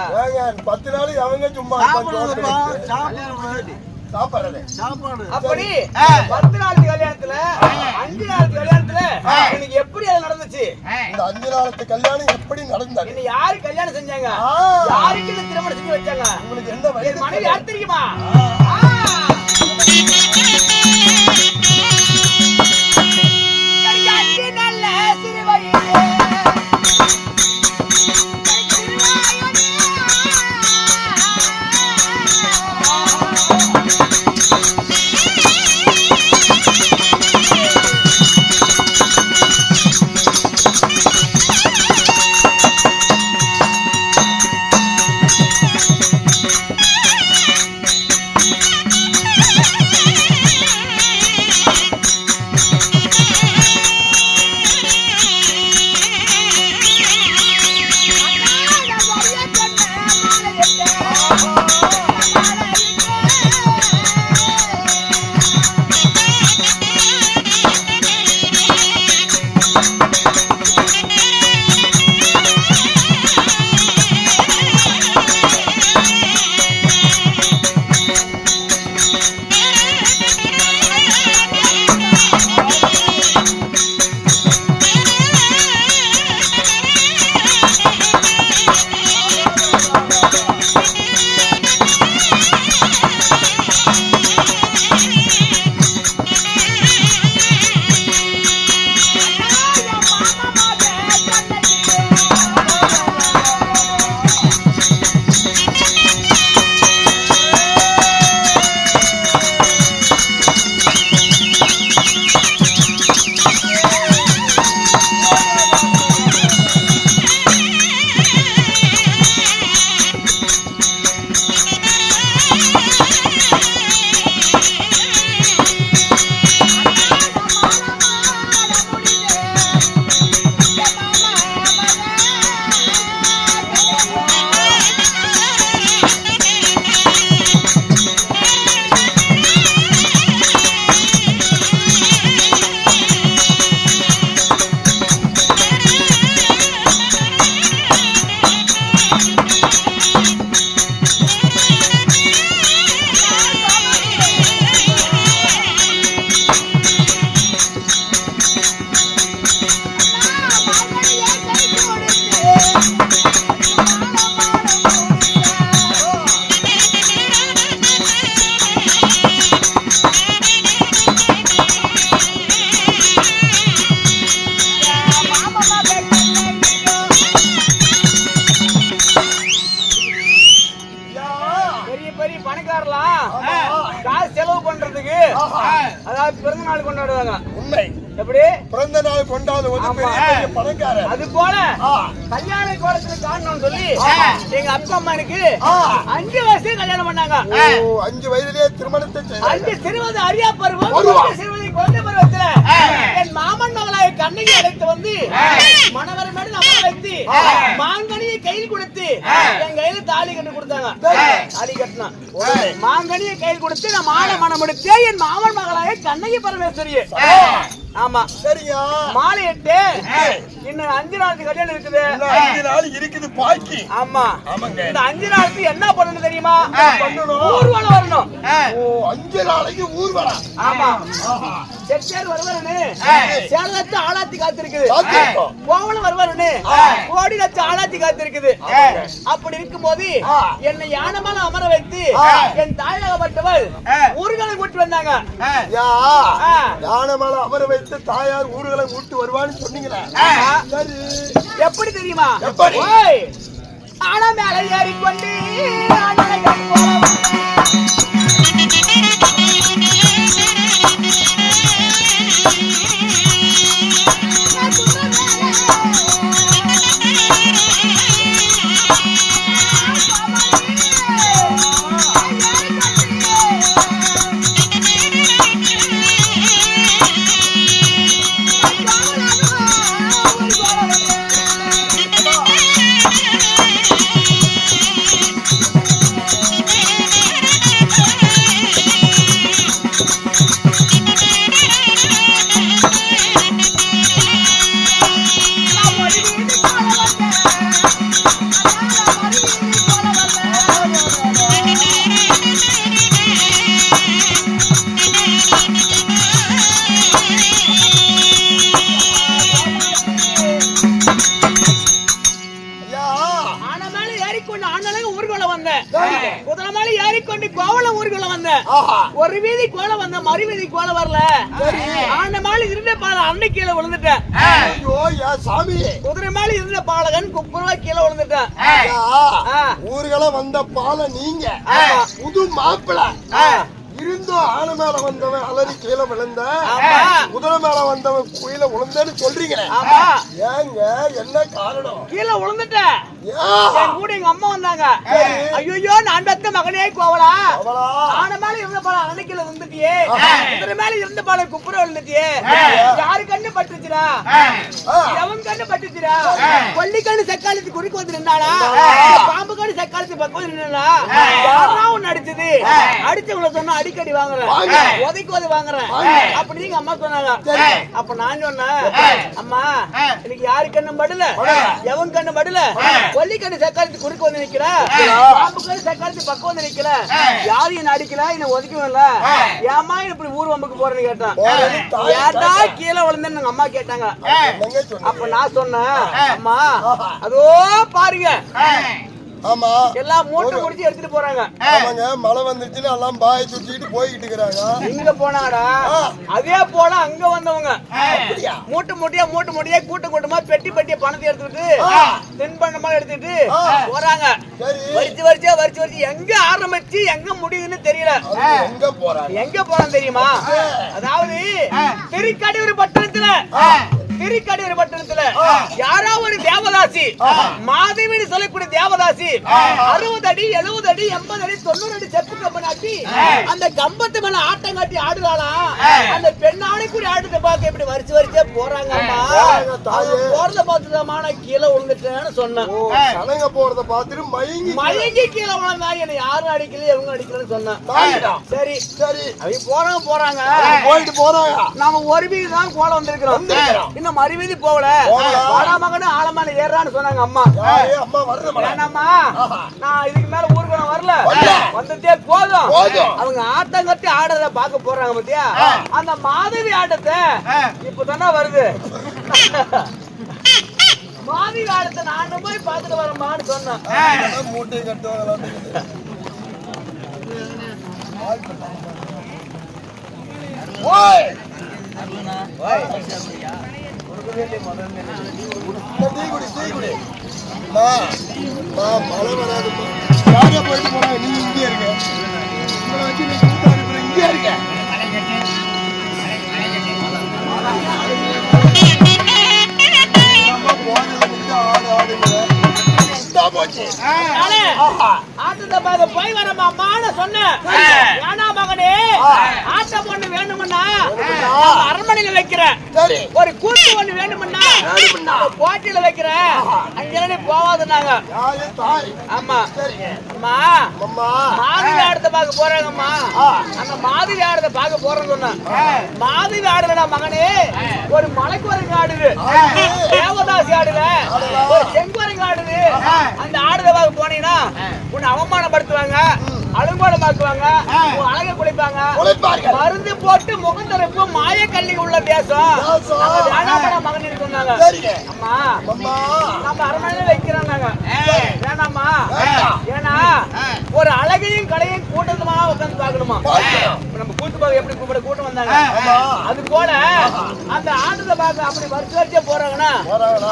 10 நாள் அவங்க சும்மா சாப்பாடு. அப்படி 10 நாள் கல்யாணத்துல 5 நாள் கல்யாணத்துல எனக்கு எப்படி அது நடந்துச்சு? இந்த 5 நாள் கல்யாணம் எப்படி நடந்தது? என்ன யாரு கல்யாணம் செஞ்சாங்க? யாருக்கு திருமணம் செஞ்சு வச்சாங்க? உங்களுக்கு என்ன வயசு? மனைவி யார் தெரியுமா? பிறந்த நாள் கொண்டாடுவாங்க. உண்மை. எப்படி பிறந்த நாள் கொண்டாடுவது பெரிய பணக்காரர். அது போல கல்யாண கோலத்துல காணணும்னு சொல்லி எங்க அப்பா அம்மா எனக்கு 5 வயசுல கல்யாணம் பண்ணாங்க. 5 வயதிலே திருமணத்தை செய்தாங்க. 5 சிறுவது அரியா பருவம், சிறுவது குழந்தை பருவத்துல என் மாமன் மகளாய கண்ணகி அழைத்து வந்து மணவரை மேடு நம்ம வைத்து மாங்கனியை கையில் கொடுத்து என் கையில தாலி கட்டி கொடுத்தாங்க. தாலி கட்டினா மாங்கனியை கையில் கொடுத்து நான் மாலை மனம் எடுத்து என் மாமன் மகளாய கண்ணகி பரமேஸ்வரி. ஆமா சரிங்க. மாலை 8 இன்னும் 5 நாளுக்கு கல்யாணம் இருக்குது. 5 நாள் இருக்குது பாக்கி. ஆமா ஆமாங்க. இந்த 5 நாளுக்கு என்ன பண்ணணும் தெரியுமா? பண்ணணும், ஊர்வலம் வரணும். ஓ 5 நாளைக்கு ஊர்வலம். ஆமா. செட்டியார் வருவாருன்னு சேலம் லட்சம் ஆளாத்தி காத்திருக்குது. கோவலம் வருவாருன்னு கோடி லட்சம் ஆளாத்தி காத்திருக்குது. அப்படி இருக்கும்போது என்னை யானமான அமர வைத்து என் தாயாகப்பட்டவள் ஊர்களை கூட்டி வந்தாங்க. யானமான அமர வைத்து தாயார் ஊர்களை கூட்டி வருவான்னு சொன்னீங்களா? எப்படி தெரியுமா? ஆனா மேல ஏறிக்கொண்டு ஒரு வீதி கோலம் வந்த மறு வீதி கோலம் வரல. ஆண்ட மாலை இருந்த பாலகன் அன்னை கீழே விழுந்துட்டேன். குதிரை மேல இருந்த பாலகன் குப்புறவா கீழே விழுந்துட்டேன். ஊர்களை வந்த பால நீங்க புது மாப்பிள இருந்தும் ஆன மேல வந்தவன் அலறி கீழே விழுந்த, குதிரை மேல வந்தவன் கீழே விழுந்தன்னு சொல்றீங்களே, ஏங்க என்ன காரணம்? கீழே விழுந்துட்டேன். கூட எங்க அம்மா வந்தாங்க. ஐயோ நான் பெத்த மகனே கோவலா, ஆன மேல இருந்த பால அன்னை கீழே விழுந்துட்டியே, குதிரை மேல இருந்த பால குப்புற விழுந்துட்டியே, யாரு கண்ணு பட்டுச்சுடா? எவன் கண்ணு பட்டுச்சுடா? கொல்லி கண்ணு செக்காலத்து குறுக்கு வந்து நின்னாளா? பாம்பு கண்ணு செக்காலத்து பக்கம் நின்னா? யாரா ஒண்ணு அடிச்சது? அடிச்சவங்கள சொன்னா அடிக்கடி வாங்குறேன், உதைக்கு உதவி வாங்குறேன் அப்படின்னு எங்க அம்மா சொன்னாங்க. அப்ப நான் சொன்னேன், அம்மா இன்னைக்கு யாரு கண்ணு படல, எவன் கண்ணு படல, கொல்லி கண்ணு செக்காலத்து குறுக்கு வந்து நிக்கிற, பாம்பு கண்ணு செக்காலத்து பக்கம் வந்து நிக்கிற, யாரும் என்ன அடிக்கல, என்ன உதைக்கவும் இல்ல, ஏமா இப்படி ஊர் வம்புக்கு போறேன்னு கேட்டான். ஏட்டா கீழே விழுந்தேன்னு எங்க அம்மா கேட்டாங்க. அப்ப நான் சொன்னேன், அம்மா அதோ பாருங்க, ஆமா எல்லாம் மூட்டை முடிச்சு எடுத்துட்டு போறாங்க. ஆமாங்க, மழை வந்துருச்சுன்னு எல்லாம் பாய் தூக்கிட்டு போய்கிட்டு இருக்காங்க. இங்க போனாடா, அதே போல அங்க வந்தவங்க மூட்டை மூட்டையா கூட்டம் கூட்டமா பெட்டி பெட்டிய பணத்தை எடுத்துட்டு தின்பண்டமா எடுத்துட்டு போறாங்க. வரிச்சு எங்க ஆரம்பிச்சு எங்க முடியுதுன்னு தெரியல. எங்க போறாங்க தெரியுமா? அதாவது திருக்கடையூர் பட்டணத்துல யாரோ ஒரு தேவதாசி, மாதவின்னு சொல்லக்கூடிய தேவதாசி 60 அடி 70 அடி 80 அடி 90 அடி செப்பு கம்பனாட்டி அந்த கம்பத்து மேல ஆட்டம் காட்டி ஆடுறாளாம். அந்த பெண்ணாடி கூட ஆடுறத பார்க்க இப்படி வரிச்சே போறாங்கம்மா. போறத பார்த்துதாம்மா நான் கீழே விழுந்துட்டேன்னு சொன்னேன். போறத பார்த்துட்டு மயங்கி கீழே விழுந்தா என்ன யாரும் அடிக்கல எவங்க அடிக்கலன்னு சொன்னேன். சரி அவங்க போறாங்க போயிட்டு போறாங்க. நாம ஒரு வீதி தான் கோலம் வந்திருக்கிறோம், இன்னும் மறுவீதி போகல. மகனு ஆழமான ஏறான்னு சொன்னாங்க அம்மா. வேணாம்மா, நான் இதுக்கு மேல ஊருக்கு வரல, வந்துட்டே போதும். அவங்க ஆட்டம் கட்டி ஆடுறத பார்க்க போறாங்க பத்தியா? அந்த மாதவி ஆட்டத்தை இப்பதானே வருது. மாதவி ஆட்டத்தை நான் போய் பார்த்துட்டு வரமான்னு சொன்னேன். மூட்டை கட்டுவாங்க. மழை வராது, போயிட்டு போறாங்க. நீ இங்கே இருக்க, இங்கே இருக்க. ஆட்டத்தை பார்க்க போய் வரமான்னு சொன்னேன். ஏன்னா மகனே, ஆட்ட பொண்ணு வேணும்னா அரண்மனையில வைக்கிறேன், ஒரு கூட்டு ஒண்ணு வேணும்னா போட்டியில வைக்கிறேன், அங்கே போவாதுன்னாங்க. ஆமா அம்மா, மாதவி ஆடத்தை பார்க்க போறாங்கம்மா. அந்த மாதவி ஆடத்தை பார்க்க போறேன்னு சொன்னேன். மாதவி ஆடலடா மகனே, ஒரு மலைக்குரங்கு ஆடுது, தேவதாசி ஆடுல, ஒரு செங்குரங்கு ஆடுது. அந்த ஆடுத பார்க்க போனீங்கன்னா உன்னை அவமானப்படுத்துவாங்க, அலங்கோலமாக்குவாங்க, அழக குளிப்பாங்க, மருந்து போட்டு முகந்தரப்பு மாயக்கல்லி உள்ள தேசம் வேணாமடா மகன் சொன்னாங்க. அம்மா நம்ம அரண்மனையில வைக்கிறாங்க வேணாமா, ஏன்னா ஒரு அழகையும் கலையும் கூட்டமா உட்காந்து பாக்கணுமா. நம்ம கூட்டு பார்க்க எப்படி கூப்பிட கூட்டம் வந்தாங்க, அது போல அந்த ஆட்டத்தை பார்க்க அப்படி வருஷ வருஷம் போறாங்கன்னா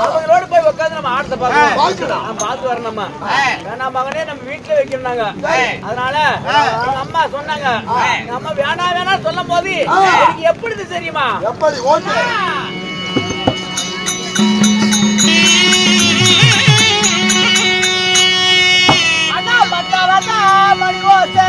அவங்களோட போய் உட்காந்து நம்ம ஆட்டத்தை பார்க்கணும், பார்த்து வரணுமா. வேணாம் மகனே நம்ம வீட்டுல வைக்கிறாங்க. அதனால எங்க அம்மா சொன்னாங்க, எங்க அம்மா வேணாம் வேணாம் சொல்லும் போது எனக்கு எப்படி தெரியுமா, எப்படி அண்ணா பத்தாவதா மணி ஓசை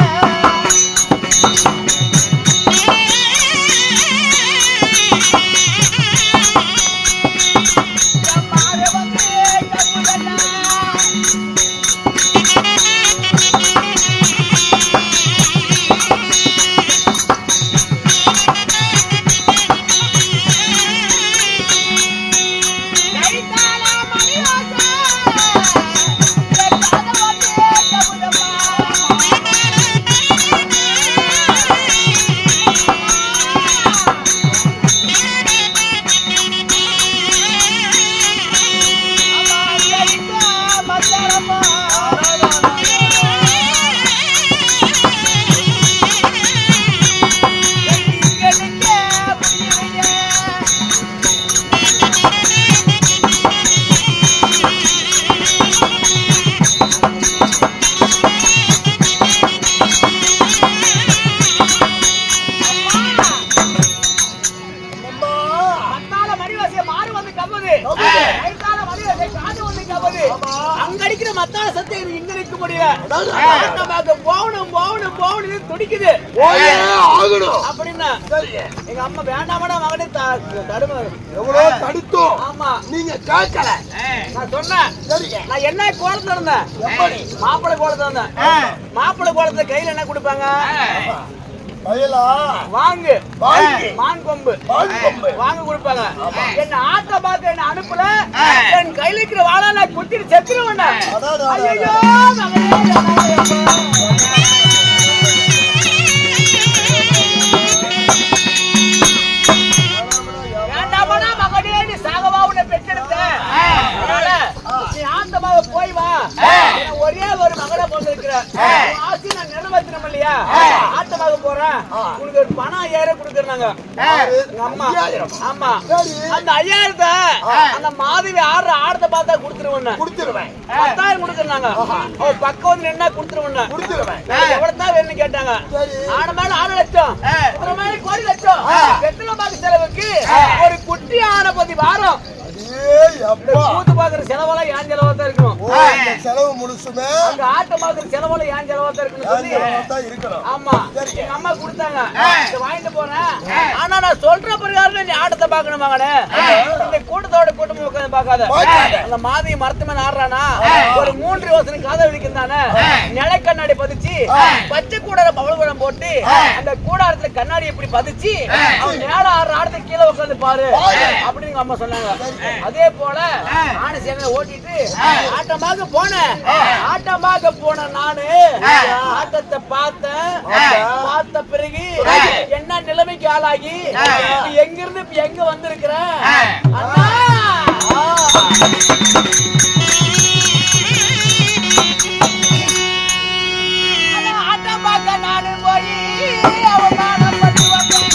அங்கடிக்கிற மத்தால சத்தை இங்க நிக்க முடியல. போகணும் போகணும் போகணும் துடிக்குது அப்படின்னா எங்க அம்மா வேண்டாமடா மகனே தடுமை எவ்வளவு தடுத்தோம். ஆமா நீங்க கேட்கல. நான் சொன்னேன் நான் என்ன கோலத்துல இருந்தேன், மாப்பிள்ளை கோலத்துல இருந்தேன். மாப்பிள்ளை கோலத்துல கையில என்ன கொடுப்பாங்க, வாங்கு மான் கொம்பு வாங்க கொடுப்பாங்க. என்ன ஆட்ட பார்க்க என்ன அனுப்புல, என் கையில இருக்கிற வாழை நான் குத்திட்டு செத்துருவேன். ஐயோ வேண்டாமடா மகனே, நீ சாகவா உன்னை பெற்றெடுத்த, நீ ஆந்தமாக போய் வா, ஒரே ஒரு மகளை போட்டிருக்கிற ஆசி நான் நிறைவேற்றணும் இல்லையா, ஆட்டமாக போறேன், உனக்கு ஒரு பணம் 5000 கொடுக்கறாங்க எங்க அம்மா. ஆமா அந்த 5000 அந்த மாதவி ஆடுற ஆடத்தை பார்த்தா கொடுத்துருவேன் 10,000 கொடுக்கறாங்க. பக்கம் வந்து நின்னா கொடுத்துருவேன். எவ்வளவுதான் வேணும்னு கேட்டாங்க. ஆட மேல 6 லட்சம், ஒரு மேல 1 கோடி லட்சம், வெத்தலை பாக்கு செலவுக்கு ஒரு குட்டி ஆன பத்தி வாரம் கூத்து பாக்குற செலவெல்லாம் ஏன் செலவா தான் இருக்கணும். செலவு முழுசுமே அந்த ஆட்ட பாக்குற செலவெல்லாம் ஏன் செலவா தான் இருக்கணும். ஆமா எங்க அம்மா கொடுத்தாங்க, வாங்கிட்டு போறேன். ஆனா நான் சொல்ற பிரகாரம் நீ ஆட்டத்தை பாக்கணும் மகனே. இந்த கூட்டத்தோட கூட்டமும் உட்காந்து பாக்காத. அந்த மாதிரி மரத்து மேல ஆடுறானா ஒரு 3 வருஷம் காதல் விழிக்கிறானே, நிலை கண்ணாடி பதிச்சு பச்சை கூடார பவளகுடம் போட்டு அந்த கூடாரத்துல கண்ணாடி எப்படி பதிச்சு அவன் நேர ஆடுற ஆடத்தை கீழே உட்காந்து பாரு அப்படின்னு எங்க அம்மா சொன்னாங்க. அதே போல நானு சேனை ஓட்டிட்டு ஆட்டமாக போன நானு ஆட்டத்தை பார்த்த பிறகு என்ன நிலைமைக்கு ஆளாகி எங்கிருந்து எங்க வந்திருக்கிற அண்ணா. ஆட்டம் பார்க்க நானு போய் அவமானம் பண்ணி வந்தேன்.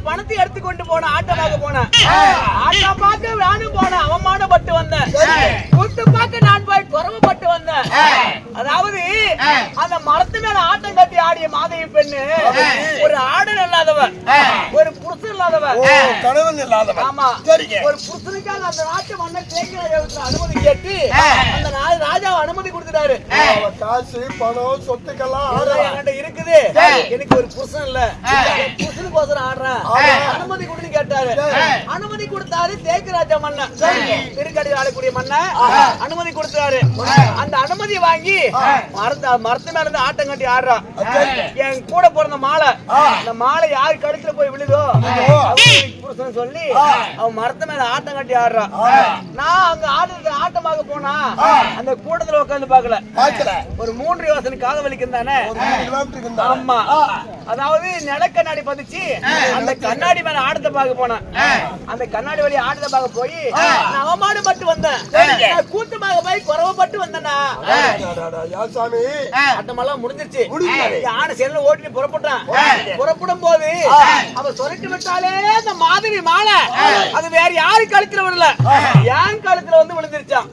பணத்தை எடுத்துக்கொண்டு போன ஆட்டமாக போனேன். ஆட்டம் பார்க்க நானும் போனேன், அவமானப்பட்டு வந்தேன். கூட்டு பார்க்க நான் போய் குறவுப்பட்டு வந்தேன். அதாவது அந்த மரத்து மேல ஆட்டம் கட்டி ஆடிய மாதவி பெண்ணு ஒரு ஆடல் இல்லாதவன், ஒரு புருஷன் இல்லாதவன், கணவன் இல்லாதவன். ஆமா, ஒரு புருஷனுக்காக அந்த நாட்டு மன்னர் தேக்கிராஜாவுக்கு அனுமதி கேட்டு அந்த ராஜா அனுமதி கொடுத்துட்டாரு. காசு பணம் சொத்துக்கெல்லாம் என்கிட்ட இருக்குது, எனக்கு ஒரு புருஷன் இல்ல, புருஷனுக்கோசரம் ஆடுறேன், அனுமதி கொடுன்னு கேட்டாரு. அனுமதி கொடுத்தாரு தேக்கிராஜா மன்னன், திருக்கடி ஆளக்கூடிய மன்னன் அனுமதி கொடுத்தாரு. அந்த அனுமதி வாங்கி மரத்து மேல இருந்து ஆட்டம் கட்டி ஆடுறான். என் கூட பிறந்த மாலை, அந்த மாலை யாரு கழுத்துல போய் விழுதோ புருஷன் சொல்லி அவன் மரத்து மேல ஆட்டம் கட்டி ஆடுறான். நான் அங்க ஆட்டமாக போனா அந்த கூட்டத்துல உட்காந்து பாக்கல, ஒரு 3 யோசனைக்காக வலிக்குந்தானே. ஆமா, அதாவது நில கண்ணாடி பதிச்சு அந்த கண்ணாடி மேல ஆட்டத்தை பார்க்க போனேன். அந்த கண்ணாடி வழி ஆட்டத்தை பார்க்க போய் நான் அவமானப்பட்டு வந்தேன், கூட்டமாக போய் குறவப்பட்டு வந்தேன்னா. ஆட்டமெல்லாம் முடிஞ்சிருச்சு, யானை செல்ல ஓட்டி புறப்பட்டான். புறப்படும் போது அவ சொல்லிட்டு விட்டாலே அந்த மாதிரி மாலை அது வேற யாரு கழுத்துல விடல, என் கழுத்துல வந்து விழுந்துருச்சான்.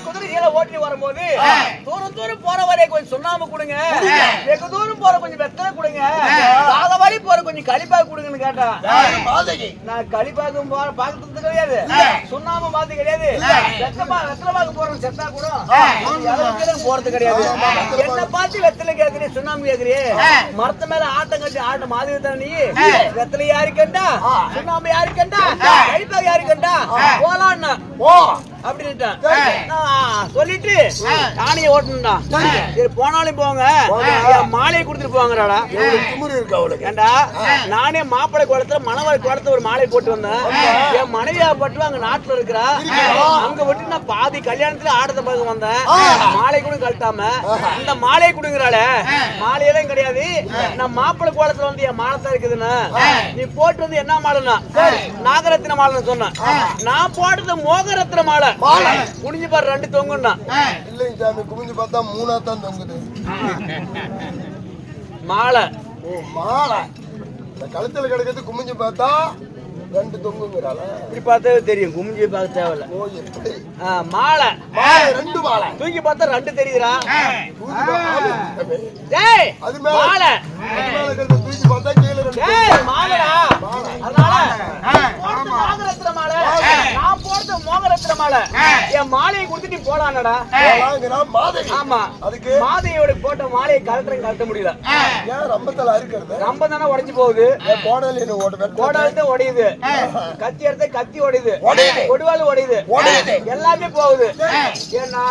குதிரை கீழே ஓட்டி வரும்போது தூரம் தூரம் போற வரைய கொஞ்சம் சுண்ணாம்பு கொடுங்க, வெகு தூரம் போற கொஞ்சம் வெத்தலை கொடுங்க, பாத வழி போற கொஞ்சம் களிப்பாக்கு கொடுங்கன்னு கேட்டா. நான் களிப்பாக்கும் போற பாக்கிறது கிடையாது, சுண்ணாம்பு மாத்து கிடையாது, வெத்தலைப்பாக்கு போறேன் செத்தா கூட போறது கிடையாது. என்ன பார்த்து வெத்தலை கேக்குறீ, சுண்ணாம்பு கேக்குறீ, மரத்து மேல ஆட்டம் கட்டி ஆட்டம் மாதிரி தானே நீ. வெத்தலை யாரு கண்டா, சுண்ணாம்பு யாரு கண்டா, களிப்பாக்கு யாரு கண்டா, போலான்னா அப்படின்ட்டான். சொல்லிட்டு நானே ஓட்டணும்டா. சரி போனாலும் போங்க, மாலையை கொடுத்துட்டு போங்கடா. ஏண்டா நானே மாப்பிள்ளை குளத்துல மணவாளி குளத்துல ஒரு மாலை போட்டு வந்தேன். என் மனைவியா பட்டு அங்க நாட்டுல இருக்கிறா, அங்க விட்டு நான் பாதி கல்யாணத்துல ஆடத்தை பார்க்க வந்தேன். மாலை கூட கழட்டாம இந்த மாலையை கொடுங்கிறாள, மாலையெல்லாம் கிடையாது, நான் மாப்பிள்ளை குளத்துல வந்து என் மாலத்தா இருக்குதுன்னு நீ போட்டு வந்து என்ன மாலைன்னா நாகரத்தின மாலைன்னு சொன்ன. நான் போட்டது மோகரத்தின மாலை. குனிஞ்சு பாரு, 2 தொங்குன்னா இல்லைங்க சாமி, குனிஞ்சு பார்த்தா 3 தான் தொங்குது மாலை. ஓ மாலை, இந்த கழுத்துல கிடக்கிறது குமிஞ்சு பார்த்தா 2 தொங்குங்கறால. இப்படி பார்த்தாவே தெரியும், குமிஞ்சு பார்க்க தேவையில்ல. ஓ எப்படி மாலை, 2 மாலை தூக்கி பார்த்தா 2 தெரியுதுடா. டேய் அது மேல மாலை, அது மேல கிடந்து தூக்கி பார்த்தா கீழ 2. டேய் மாலைடா, அதனால நாகரத்ன மாலை, நான் போறது மோகரத்ன மாலை. என் மாலையை கொடுத்துட்டு போலாம்டா. போலாங்கறா மாதவி. ஆமா, அதுக்கு மாதவியோட போட்ட மாலையை கழட்ட முடியல. ஏன் ரம்பத்தல அறுக்கிறது? ரம்ப தானே உடைஞ்சு போகுது. கோடல என்ன ஓட கோடல உடையுது, கத்தி எடுத்து கத்தி உடையுது, கொடுவால உடையுது, எல்லாமே போகுது. ஏன்னா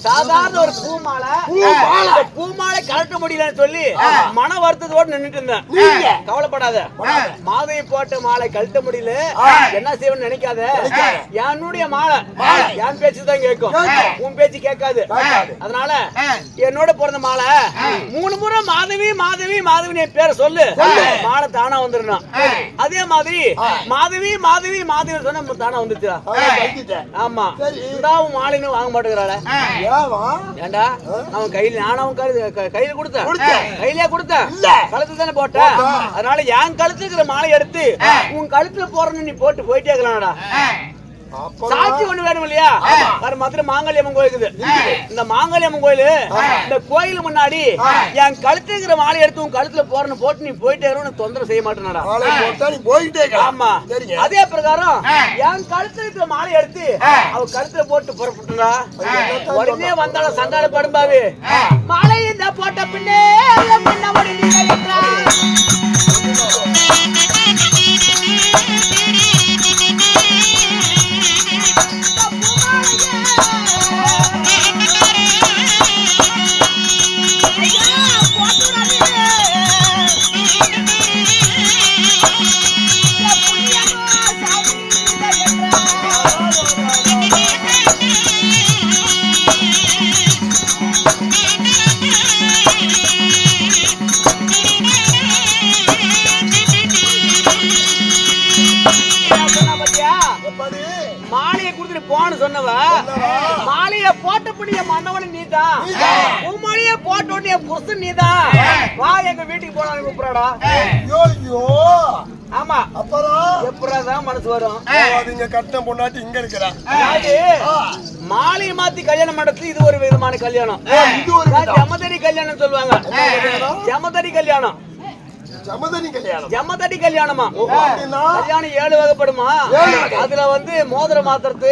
சாதாரண ஒரு பூ மாலை, பூ மாலை கழட்ட முடியலன்னு சொல்லி மன வருத்தத்தோடு நின்னுட்டு இருந்தேன். கவலைப்படாத, மாதவி போட்ட மாலை கழட்ட முடியல என்ன செய்வேன்னு நினைக்காத. என்னுடைய மாலை என் பேச்சு தான் கேட்கும், உன் பேச்சு கேட்காது. அதனால என்னோட பிறந்த மாலை 3 முறை மாதவி மாதவி மாதவி பேரை சொல்லு, மாலை தானா வந்துடணும். அதே மாதிரி மாதவி மாதவி மாதவி சொன்ன தானா வந்துச்சா. ஆமா, இந்தாவும் மாலைன்னு வாங்க மாட்டேங்கிறாள. ஏண்டா அவன் கையில, நானும் கையில கொடுத்தேன், கையிலே கொடுத்தேன், கழுத்து தானே போட்டேன். அதனால என் கழுத்து இருக்கிற மாலை எடுத்து உன் கழுத்துல போறன்னு நீ போட்டு போயிட்டே இருக்கலாம்டா. சாட்சி ஒண்ணு வேணும் இல்லையா? மதுரை மாங்கல்யம்மன் கோயில் இருக்குது. இந்த மாங்கல்யம்மன் கோயில், இந்த கோயில் முன்னாடி என் கழுத்துல இருக்கிற மாலை எடுத்து உன் கழுத்துல போறன்னு போட்டு நீ போயிட்டே இருக்கணும், தொந்தரவு செய்ய மாட்டேனடா. ஆமா, அதே பிரகாரம் என் கழுத்துல இருக்கிற மாலை எடுத்து அவ கழுத்துல போட்டு புறப்பட்டுடா. உடனே வந்தாலும் சண்டால படும்பாவே மாலை இந்த போட்ட பின்னே அப்படி என் மன்னவனு நீதான், உம்மொழிய போட்ட உடனே என் புருஷன் நீதான், வா எங்க வீட்டுக்கு போனான்னு கூப்பிடாடா. ஐயோ ஆமா, அப்புறம் எப்படாதான் மனசு வரும்? நீங்க கட்டின பொண்டாட்டி இங்க இருக்கிறா. மாலையை மாத்தி கல்யாணம் பண்றது இது ஒரு விதமான கல்யாணம். ஜமதடி கல்யாணம் சொல்லுவாங்க. ஜமதடி கல்யாணம், ஜமதடி கல்யாணமா? கல்யாணம் 7 வகைப்படுமா? அதுல வந்து மோதிரம் மாத்துறது,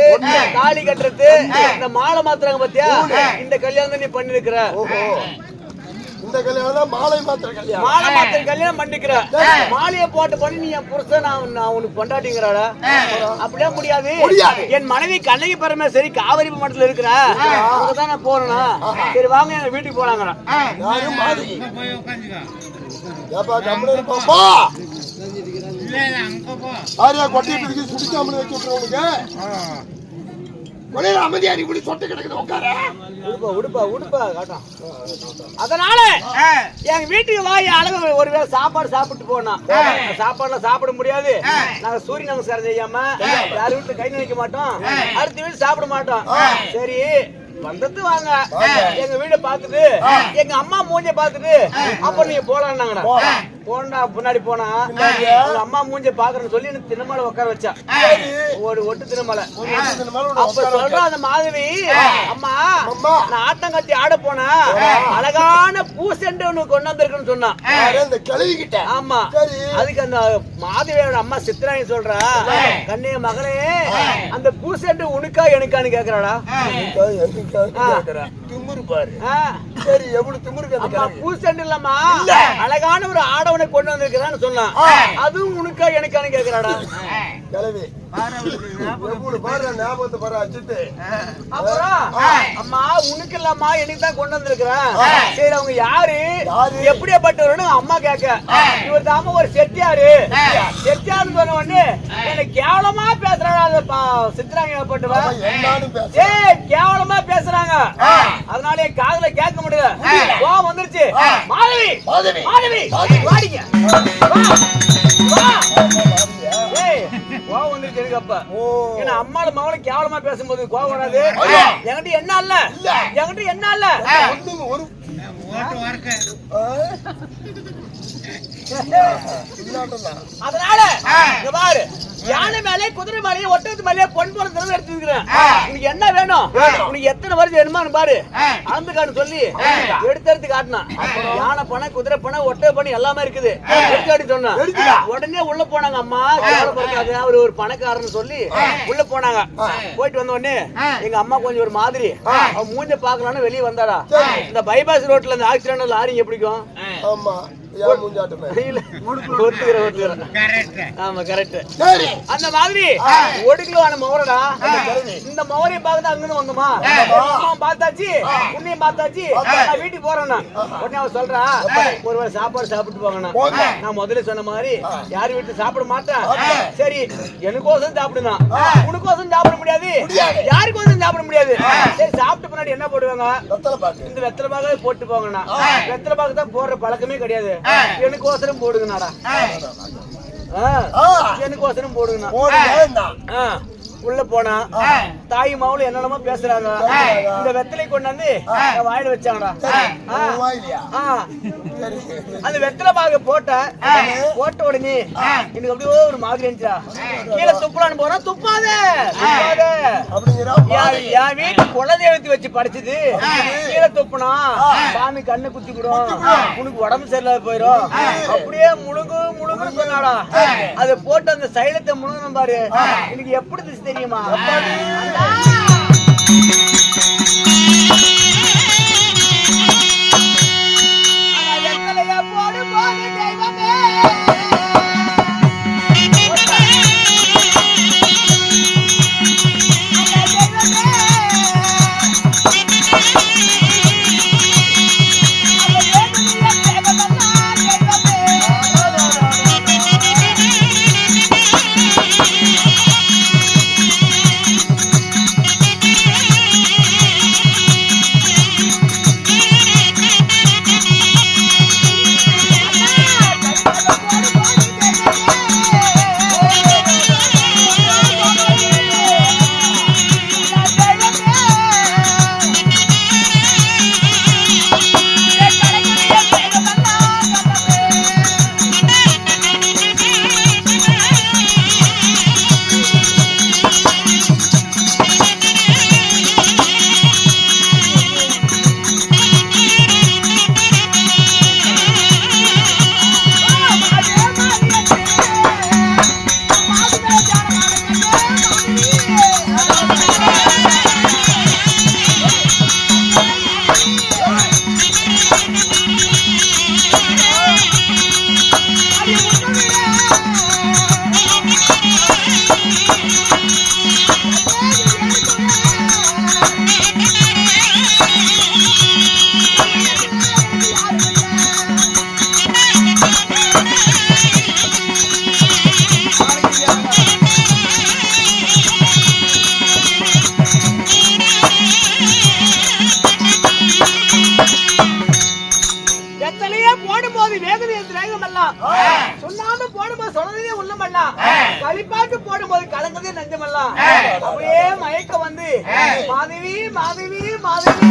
தாலி கட்டுறது, இந்த மாலை மாத்துறாங்க பாத்தியா, இந்த கல்யாணம் நீ பண்ணிருக்கிற. இந்த கல்யாணம் தான் மாலை மாத்திர கல்யாணம். மாலை மாத்திர கல்யாணம் பண்ணிக்கிற. மாலையை போட்டு பண்ணி நீ என் புருஷன் நான் உனக்கு கொண்டாட்டிங்கிறாடா. அப்படியே முடியாது. என் மனைவி கண்ணகி பரமேஸ்வரி காவிரி மடத்துல இருக்கிற அங்கதான் நான் போறேன்னா. சரி வாங்க எங்க வீட்டுக்கு போனாங்க. அதனால எங்க வீட்டுக்கு வாய் அழகு ஒருவேளை சாப்பாடு சாப்பிட்டு போனா, சாப்பாடுல சாப்பிட முடியாது. நாங்க சூரிய நமஸ்காரம் செய்யாம யார் வீட்டுல கை நினைக்க மாட்டோம், அடுத்த வீட்டு சாப்பிட மாட்டோம். சரி வந்தது வாங்க எங்க வீட பாத்துட்டு எங்க அம்மா மூஞ்ச பாத்துட்டு அப்ப நீங்க போலான்னாங்கடா. போனா முன்னாடி போனா அம்மா மூஞ்ச பாக்குறேன்னு சொல்லி எனக்கு தினமலை உட்கார வச்சா. ஒரு ஒட்டு தினமலை. அப்ப சொல்ற அந்த மாதவி, அம்மா நான் ஆட்டம் கட்டி ஆட போனா அழகான பூசெண்டு ஒண்ணு கொண்டு வந்திருக்குன்னு சொன்னா. ஆமா, அதுக்கு அந்த மாதவியோட அம்மா சித்ராணி சொல்றா, கண்ணே மகனே அந்த பூசெண்டு உனக்கா எனக்கான்னு கேக்குறாடா. திமுரு பாரு. சரி எவ்வளவு திமுரு பூசெண்டு இல்லாமா அழகான ஒரு ஆடவனை கொண்டு வந்திருக்கிறான்னு சொன்னான். அதுவும் உனக்கா எனக்கான்னு கேக்குறாடா. அம்மா உனக்கு இல்லாமா எனக்கு தான் கொண்டு வந்திருக்கிறேன். சரி அவங்க யாரு எப்படியாப்பட்டவர்னு அம்மா கேட்க, இவர் தாம ஒரு செட்டியாரு. செட்டியாருன்னு சொன்ன உடனே எனக்கு கேவலமா பேசுறாங்க சித்ராங்கப்பட்டவ. கேவலமா பேசுறாங்க. அதனால என் காதுல கேட்க முடியல. கோவம் வந்துருச்சு. மாதவி மாதவி வாடிங்க கோவம் வந்துருச்சு எனக்கு. அப்ப ஏன்னா அம்மாவோட மகளும் கேவலமா பேசும்போது கோவம் வராது. என்கிட்ட என்ன இல்ல, என்கிட்ட என்ன இல்ல. ஒரு அதனால பாரு, யானை மேலே குதிரை மேலே ஒட்டகத்து மேலே பொன் போல திறந்து எடுத்துக்கிறேன். உனக்கு என்ன வேணும், உனக்கு எத்தனை வருஷம் வேணுமான்னு பாரு அளந்து காட்டு சொல்லி எடுத்து காட்டினா. யானை பணம் குதிரை பணம் ஒட்டக பணம் எல்லாமே இருக்குது. எடுத்து சொன்னா உடனே உள்ள போனாங்க. அம்மா அவர் ஒரு பணக்காரன்னு சொல்லி உள்ள போனாங்க. போயிட்டு வந்த உடனே எங்க அம்மா கொஞ்சம் ஒரு மாதிரி அவன் மூஞ்ச பாக்கலான்னு வெளியே வந்தாடா. இந்த பைபாஸ் ரோட்ல இந்த ஆக்சிடென்ட் லாரிங்க பிடிக்கும். அந்த மாதிரி ஒரு கிலோவான மோரடா. இந்த மோரையை பார்த்து அங்கிருந்து வந்தோமா, பார்த்தாச்சு உன்னையும் பார்த்தாச்சு, நான் வீட்டுக்கு போறேன்னா. உடனே அவன் சொல்றா, ஒருவேளை சாப்பாடு சாப்பிட்டு போங்கண்ணா. நான் முதல்ல சொன்ன மாதிரி யாரு வீட்டுல சாப்பிட மாட்டேன். சரி எனக்கோசம் சாப்பிடுனா, உனக்கோசம் சாப்பிட முடியாது, யாருக்கோசம் சாப்பிட முடியாது. சரி சாப்பிட்டு பின்னாடி என்ன போடுவாங்க, இந்த வெத்தலை பாக போட்டு போங்கண்ணா. வெத்தலை பாக தான் போடுற பழக்கமே கிடையாது. எனக்கு அவசரம் போடுங்கண்ணாடா. எனக்கு அவசரம் போடுங்கண்ணா. உள்ள போனா தாய் மாவுல என்னென்னமோ பேசுறாங்க. இந்த வெத்தலை கொண்டாந்து வாயில வச்சாங்கடா. அந்த வெத்தலை பாக போட்ட உடனே எனக்கு அப்படியே ஒரு மாதிரி இருந்துச்சா. கீழே துப்புலான்னு போனா துப்பாதே என் வீட்டு குலதெய்வத்தை வச்சு படிச்சது. கீழே துப்புனா சாமி கண்ணு குத்தி விடும், உனக்கு உடம்பு சரியில்லாத போயிடும். அப்படியே முழுங்கு முழுங்குன்னு சொன்னாடா. அதை போட்டு அந்த சைலத்தை முழுங்கணும் பாரு. எனக்கு எப்படி தெரியுமா, போடு போது தெய்வமே சொல்லலாம். சொல்லாம போடும்போது சொன்னதே உள்ளமெல்லாம், களிப்பாக்கு போடும்போது கலங்கதே நெஞ்சமெல்லாம். அப்படியே மயக்க வந்து மாதவி மாதவி மாதவி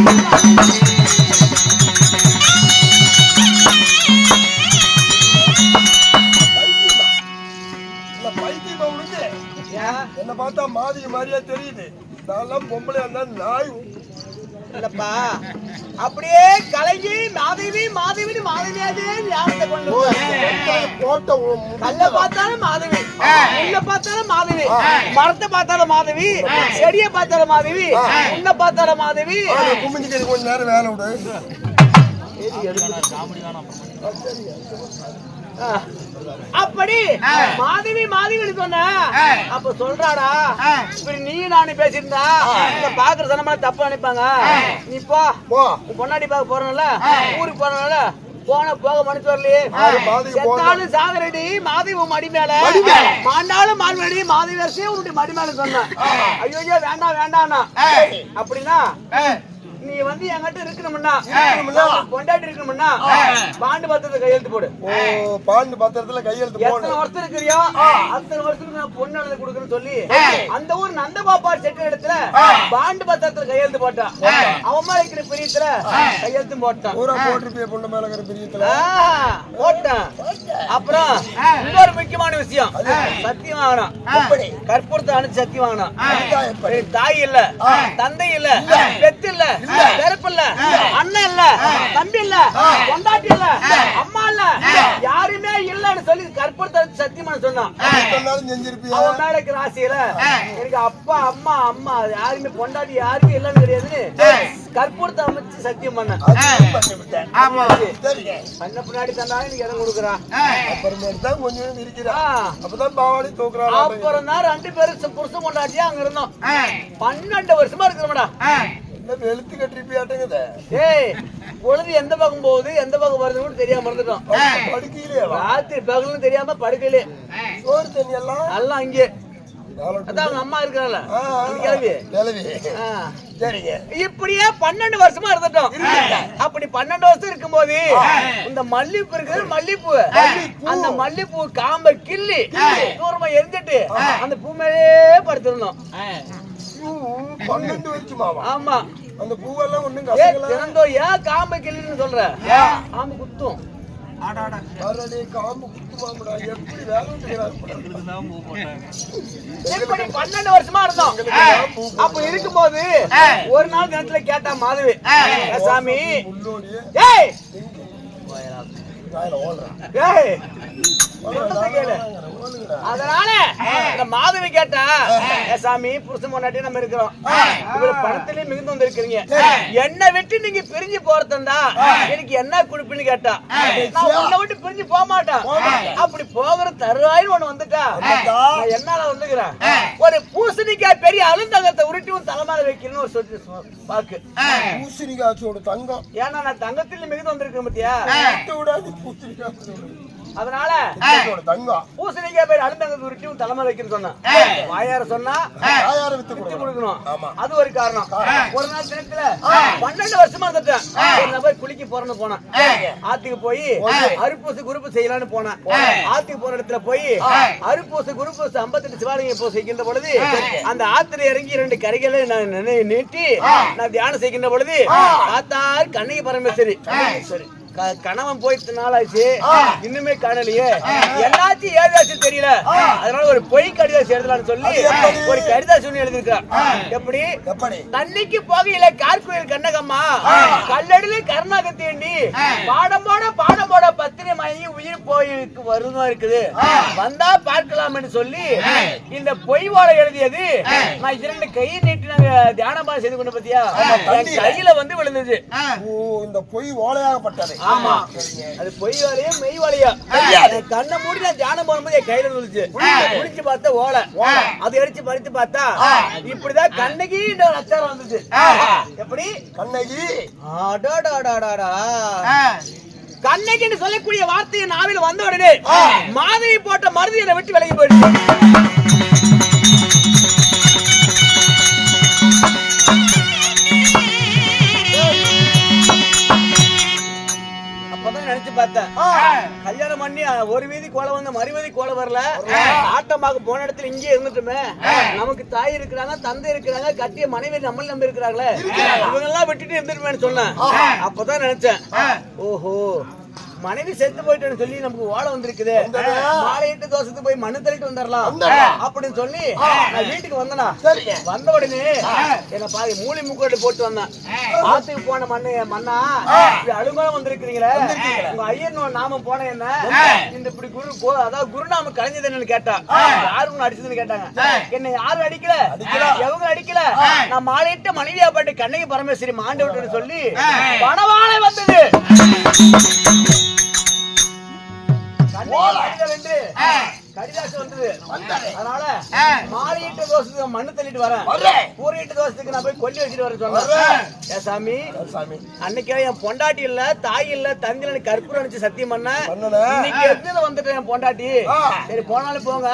என்ன பார்த்தா மாதிரி மாதிரியா தெரியுது. நான் பொம்பளை அந்த நாய் இல்லப்பா, அப்படியே கலங்கி மாதவி மாதவி மாதவியாவே ஞாபகத்தை கொண்டு போட்ட கல்ல பார்த்தாலும் மாதவி, உள்ள பார்த்தாலும் மாதவி, மரத்தை பார்த்தாலும் மாதவி, செடியை பார்த்தாலும் மாதவி, உன்னை பார்த்தாலும் மாதவி. கும்பிட்டு கொஞ்ச நேரம் வேலை விடு. அப்படி மாதவி மாதவி சொன்ன அப்ப சொல்றாடா, இப்படி நீ நானும் பேசியிருந்தா இந்த பாக்குற சனமா தப்பா நினைப்பாங்க. நீ போ, பொன்னாடி பார்க்க போறனால ஊருக்கு போறனால போன போக மனசு வரலையே. செத்தாலும் சாகரடி மாதவி மடி மேல, மாண்டாலும் மால்வடி மாதவி வரிசையே உன்னுடைய மடி மேல சொன்ன. ஐயோ வேண்டாம் வேண்டாம்னா அப்படின்னா நீ வந்து என்கிட்ட இருக்கணும்னா, கொண்டாடி இருக்கணும்னா பாண்டு பத்திரத்தை கையெழுத்து போடு. பாண்டு பத்திரத்துல கையெழுத்து போடு. எத்தனை வருஷம் இருக்கிறியோ அத்தனை வருஷத்துக்கு நான் பொண்ணு எழுதி கொடுக்கணும்னு சொல்லி அந்த ஊர் நந்தபாப்பாடு செட்டு இடத்துல பாண்டு பத்திரத்துல கையெழுத்து போட்டான். அவன் மேல இருக்கிற பிரியத்துல கையெழுத்து போட்டான். ஊரா போட்டிருப்பிய பொண்ணு மேல இருக்கிற பிரியத்துல போட்டான். அப்புறம் இன்னொரு முக்கியமான விஷயம், சத்தியம் வாங்கணும். கற்பூரத்தை அனுப்பிச்சு சத்தியம் வாங்கணும். தாய் இல்ல, தந்தை இல்ல, பெத்து இல்ல, பெருப்பு இல்ல, அண்ணன் இல்ல, தம்பி இல்ல, கொண்டாட்டி இல்ல, அம்மா இல்ல, யாருமே இல்லன்னு சொல்லி கற்பூரத்தை சத்தியமான சொன்னான். அவன் மேல இருக்கிற ஆசையில எனக்கு அப்பா அம்மா அம்மா யாருமே கொண்டாட்டி யாருமே இல்லன்னு கிடையாதுன்னு கற்பூரத்தை அமைச்சு சத்தியம் பண்ண. அண்ணன் பின்னாடி தந்தா எனக்கு இடம் கொடுக்குறான். அப்புறம் தான் 2 பேரும் புருஷன் கொண்டாட்டியா அங்க இருந்தோம். 12 வருஷமா இருக்கிறோம்டா. வெளுத்து கட்டிருப்பியாட்டங்குது. ஏய், பொழுது எந்த பக்கம் போகுது எந்த பக்கம் வருதுன்னு தெரியாம இருந்துட்டோம். படுக்கையிலே ராத்திரி பகல்னு தெரியாம படுக்கையிலே சோறு தண்ணி எல்லாம் எல்லாம் அங்கே. அதான் அவங்க அம்மா இருக்கிறாள் கிளவி. சரிங்க. இப்படியே 12 வருஷமா இருந்துட்டோம். அப்படி 12 வருஷம் இருக்கும்போது இந்த மல்லிப்பூ இருக்குது, மல்லிப்பூ, அந்த மல்லிப்பூ காம்ப கிள்ளி தூரமா எரிஞ்சிட்டு அந்த பூ மேலே படுத்திருந்தோம். 12 வருஷமாவா? ஆமா. அந்த பூவெல்லாம் ஒண்ணும் கசக்கல. ஏன் காம்பை கிள்ளின்னு சொல்ற? காம்பு குத்தும். காம்பு குத்துமாடா, எப்படி வேலை இப்படி 12 வருஷமா இருந்தோம். அப்ப இருக்கும்போது ஒரு நாள் தினத்துல கேட்டா மாதவி, சாமி ஏய் அதனால இந்த மாதவி கேட்டா, சாமி புருஷன் முன்னாடி நம்ம இருக்கிறோம், பணத்திலே மிகுந்து வந்து இருக்கிறீங்க, என்ன விட்டு நீங்க பிரிஞ்சு போறதா எனக்கு என்ன குடுப்புன்னு கேட்டா, நான் உன்னை விட்டு பிரிஞ்சு போக மாட்டேன். அப்படி போகிற தருவாயின்னு ஒண்ணு வந்துட்டா நான் என்னால வந்துக்கிறேன், ஒரு பூசணிக்காய் பெரிய அழுந்தங்கத்தை உருட்டி உன் தலைமையில வைக்கணும்னு ஒரு சொல்லி பாக்கு. பூசணிக்காயோட தங்கம், ஏன்னா நான் தங்கத்தில மிகுந்து வந்திருக்கேன் பத்தியா. அதனால பூசணிக்காய் பேர் அழுந்தங்கத்தை உருட்டி உன் தலைமையில வைக்கணும்னு சொன்னா, வாயார சொன்னா வித்து கொடுக்கணும். அது ஒரு காரணம். ஒரு நாள் தினத்துல 12 வருஷமா இருந்துட்டேன். ஒரு நபர் குளிக்க போறேன்னு போனேன். ஆத்துக்கு போய் அருப்பூசு குருப்பு செய்யலான்னு போனேன். ஆத்துக்கு போற இடத்துல போய் அருப்பூசு குருப்பு 58 சிவாலயம் பூசை செய்கின்ற பொழுது அந்த ஆத்துல இறங்கி 2 கரைகளை நான் நீட்டி நான் தியானம் செய்கின்ற பொழுது ஆத்தார் கண்ணகி பரமேஸ்வரி சரி கணவன் போயிட்டு நாளாச்சு, இன்னுமே காணலையே, எல்லாத்தையும் ஏதாச்சு தெரியல. அதனால ஒரு பொய் கடிதாசி எழுதலாம்னு சொல்லி ஒரு கடிதாசி ஒண்ணு எழுதிருக்கான். எப்படி? தண்ணிக்கு போகையில கார்குயில் கண்ணகம்மா கல்லடில கருணாகத்தி எண்ணி பாடம் போட பத்திரை மயங்கி உயிர் போய் வருமா இருக்குது, வந்தா பார்க்கலாம்னு சொல்லி இந்த பொய் ஓலை எழுதியது நான் 2 கையை நீட்டி நாங்க தியானமா செய்து கொண்டு பத்தியா கையில வந்து விழுந்தது. இந்த பொய் ஓலையாகப்பட்டது. ஆமா, அது பொய் வாழையா மெய் வாழையா கண்ணை மூடி நான் தியானம் போகும்போது என் கையில விழுந்துச்சு. குடிச்சு பார்த்தா ஓலை, அதை அடிச்சு பறித்து பார்த்தா இப்படிதான் கண்ணகி அச்சாரம் வந்துச்சு. எப்படி கண்ணகி? கண்ணகின்னு சொல்லக்கூடிய வார்த்தையை நாவில வந்த உடனே மாதவி போட்ட மருதி என்னை விட்டு விலகி போயிடுச்சு. நினைச்சு பார்த்தேன் கல்யாணம் பண்ணி ஒரு வீதி கோலம் வந்து மறுவீதி கோலம் வரல, ஆட்டமாக போன இடத்துல இங்கே இருந்துட்டுமே, நமக்கு தாய் இருக்கிறாங்க, தந்தை இருக்கிறாங்க, கட்டிய மனைவி நம்மள நம்பி இருக்கிறாங்களே, இவங்க எல்லாம் விட்டுட்டு இருந்துருமேன்னு சொன்னேன். அப்பதான் நினைச்சேன், ஓஹோ மனைவி செத்து போயிட்டேன்னு சொல்லி நமக்கு ஓலை வந்திருக்குது, மாலையிட்டு தோசத்துக்கு போய் மண்ணு தள்ளிட்டு வந்துடலாம் அப்படின்னு சொல்லி நான் வீட்டுக்கு வந்தனா. வந்த உடனே என்ன பாதி மூலி முக்கோட்டு போட்டு வந்தேன். ஆத்துக்கு போன மண்ணா அழுங்கோலம் வந்திருக்கிறீங்களே, உங்க ஐயன் நாம போன என்ன இந்த இப்படி அதாவது குருநாம கலைஞ்சது என்னன்னு கேட்டா, யாரு ஒண்ணு அடிச்சதுன்னு கேட்டாங்க. என்ன யாரும் அடிக்கல, எவங்க அடிக்கல, நான் மாலையிட்டு மனைவியா பாட்டு கண்ணகி பரமேஸ்வரி மாண்டு விட்டுன்னு சொல்லி பணவாளை வந்தது. கடிதாசம் வந்தது. அதனால மாலையிட்ட தோசத்துக்கு மண்ணு தள்ளிட்டு வரேன், கூறிட்டு தோசத்துக்கு நான் போய் கொல்லி வச்சுட்டு வரேன் சொன்னேன். ஏ சாமி, அன்னைக்கு என் பொண்டாட்டி இல்ல, தாய் இல்ல, தந்தை கற்பூரம் அடிச்சு சத்தியம் பண்ண, இன்னைக்கு எதுல வந்துட்டேன் என் பொண்டாட்டி. சரி போனாலும் போங்க,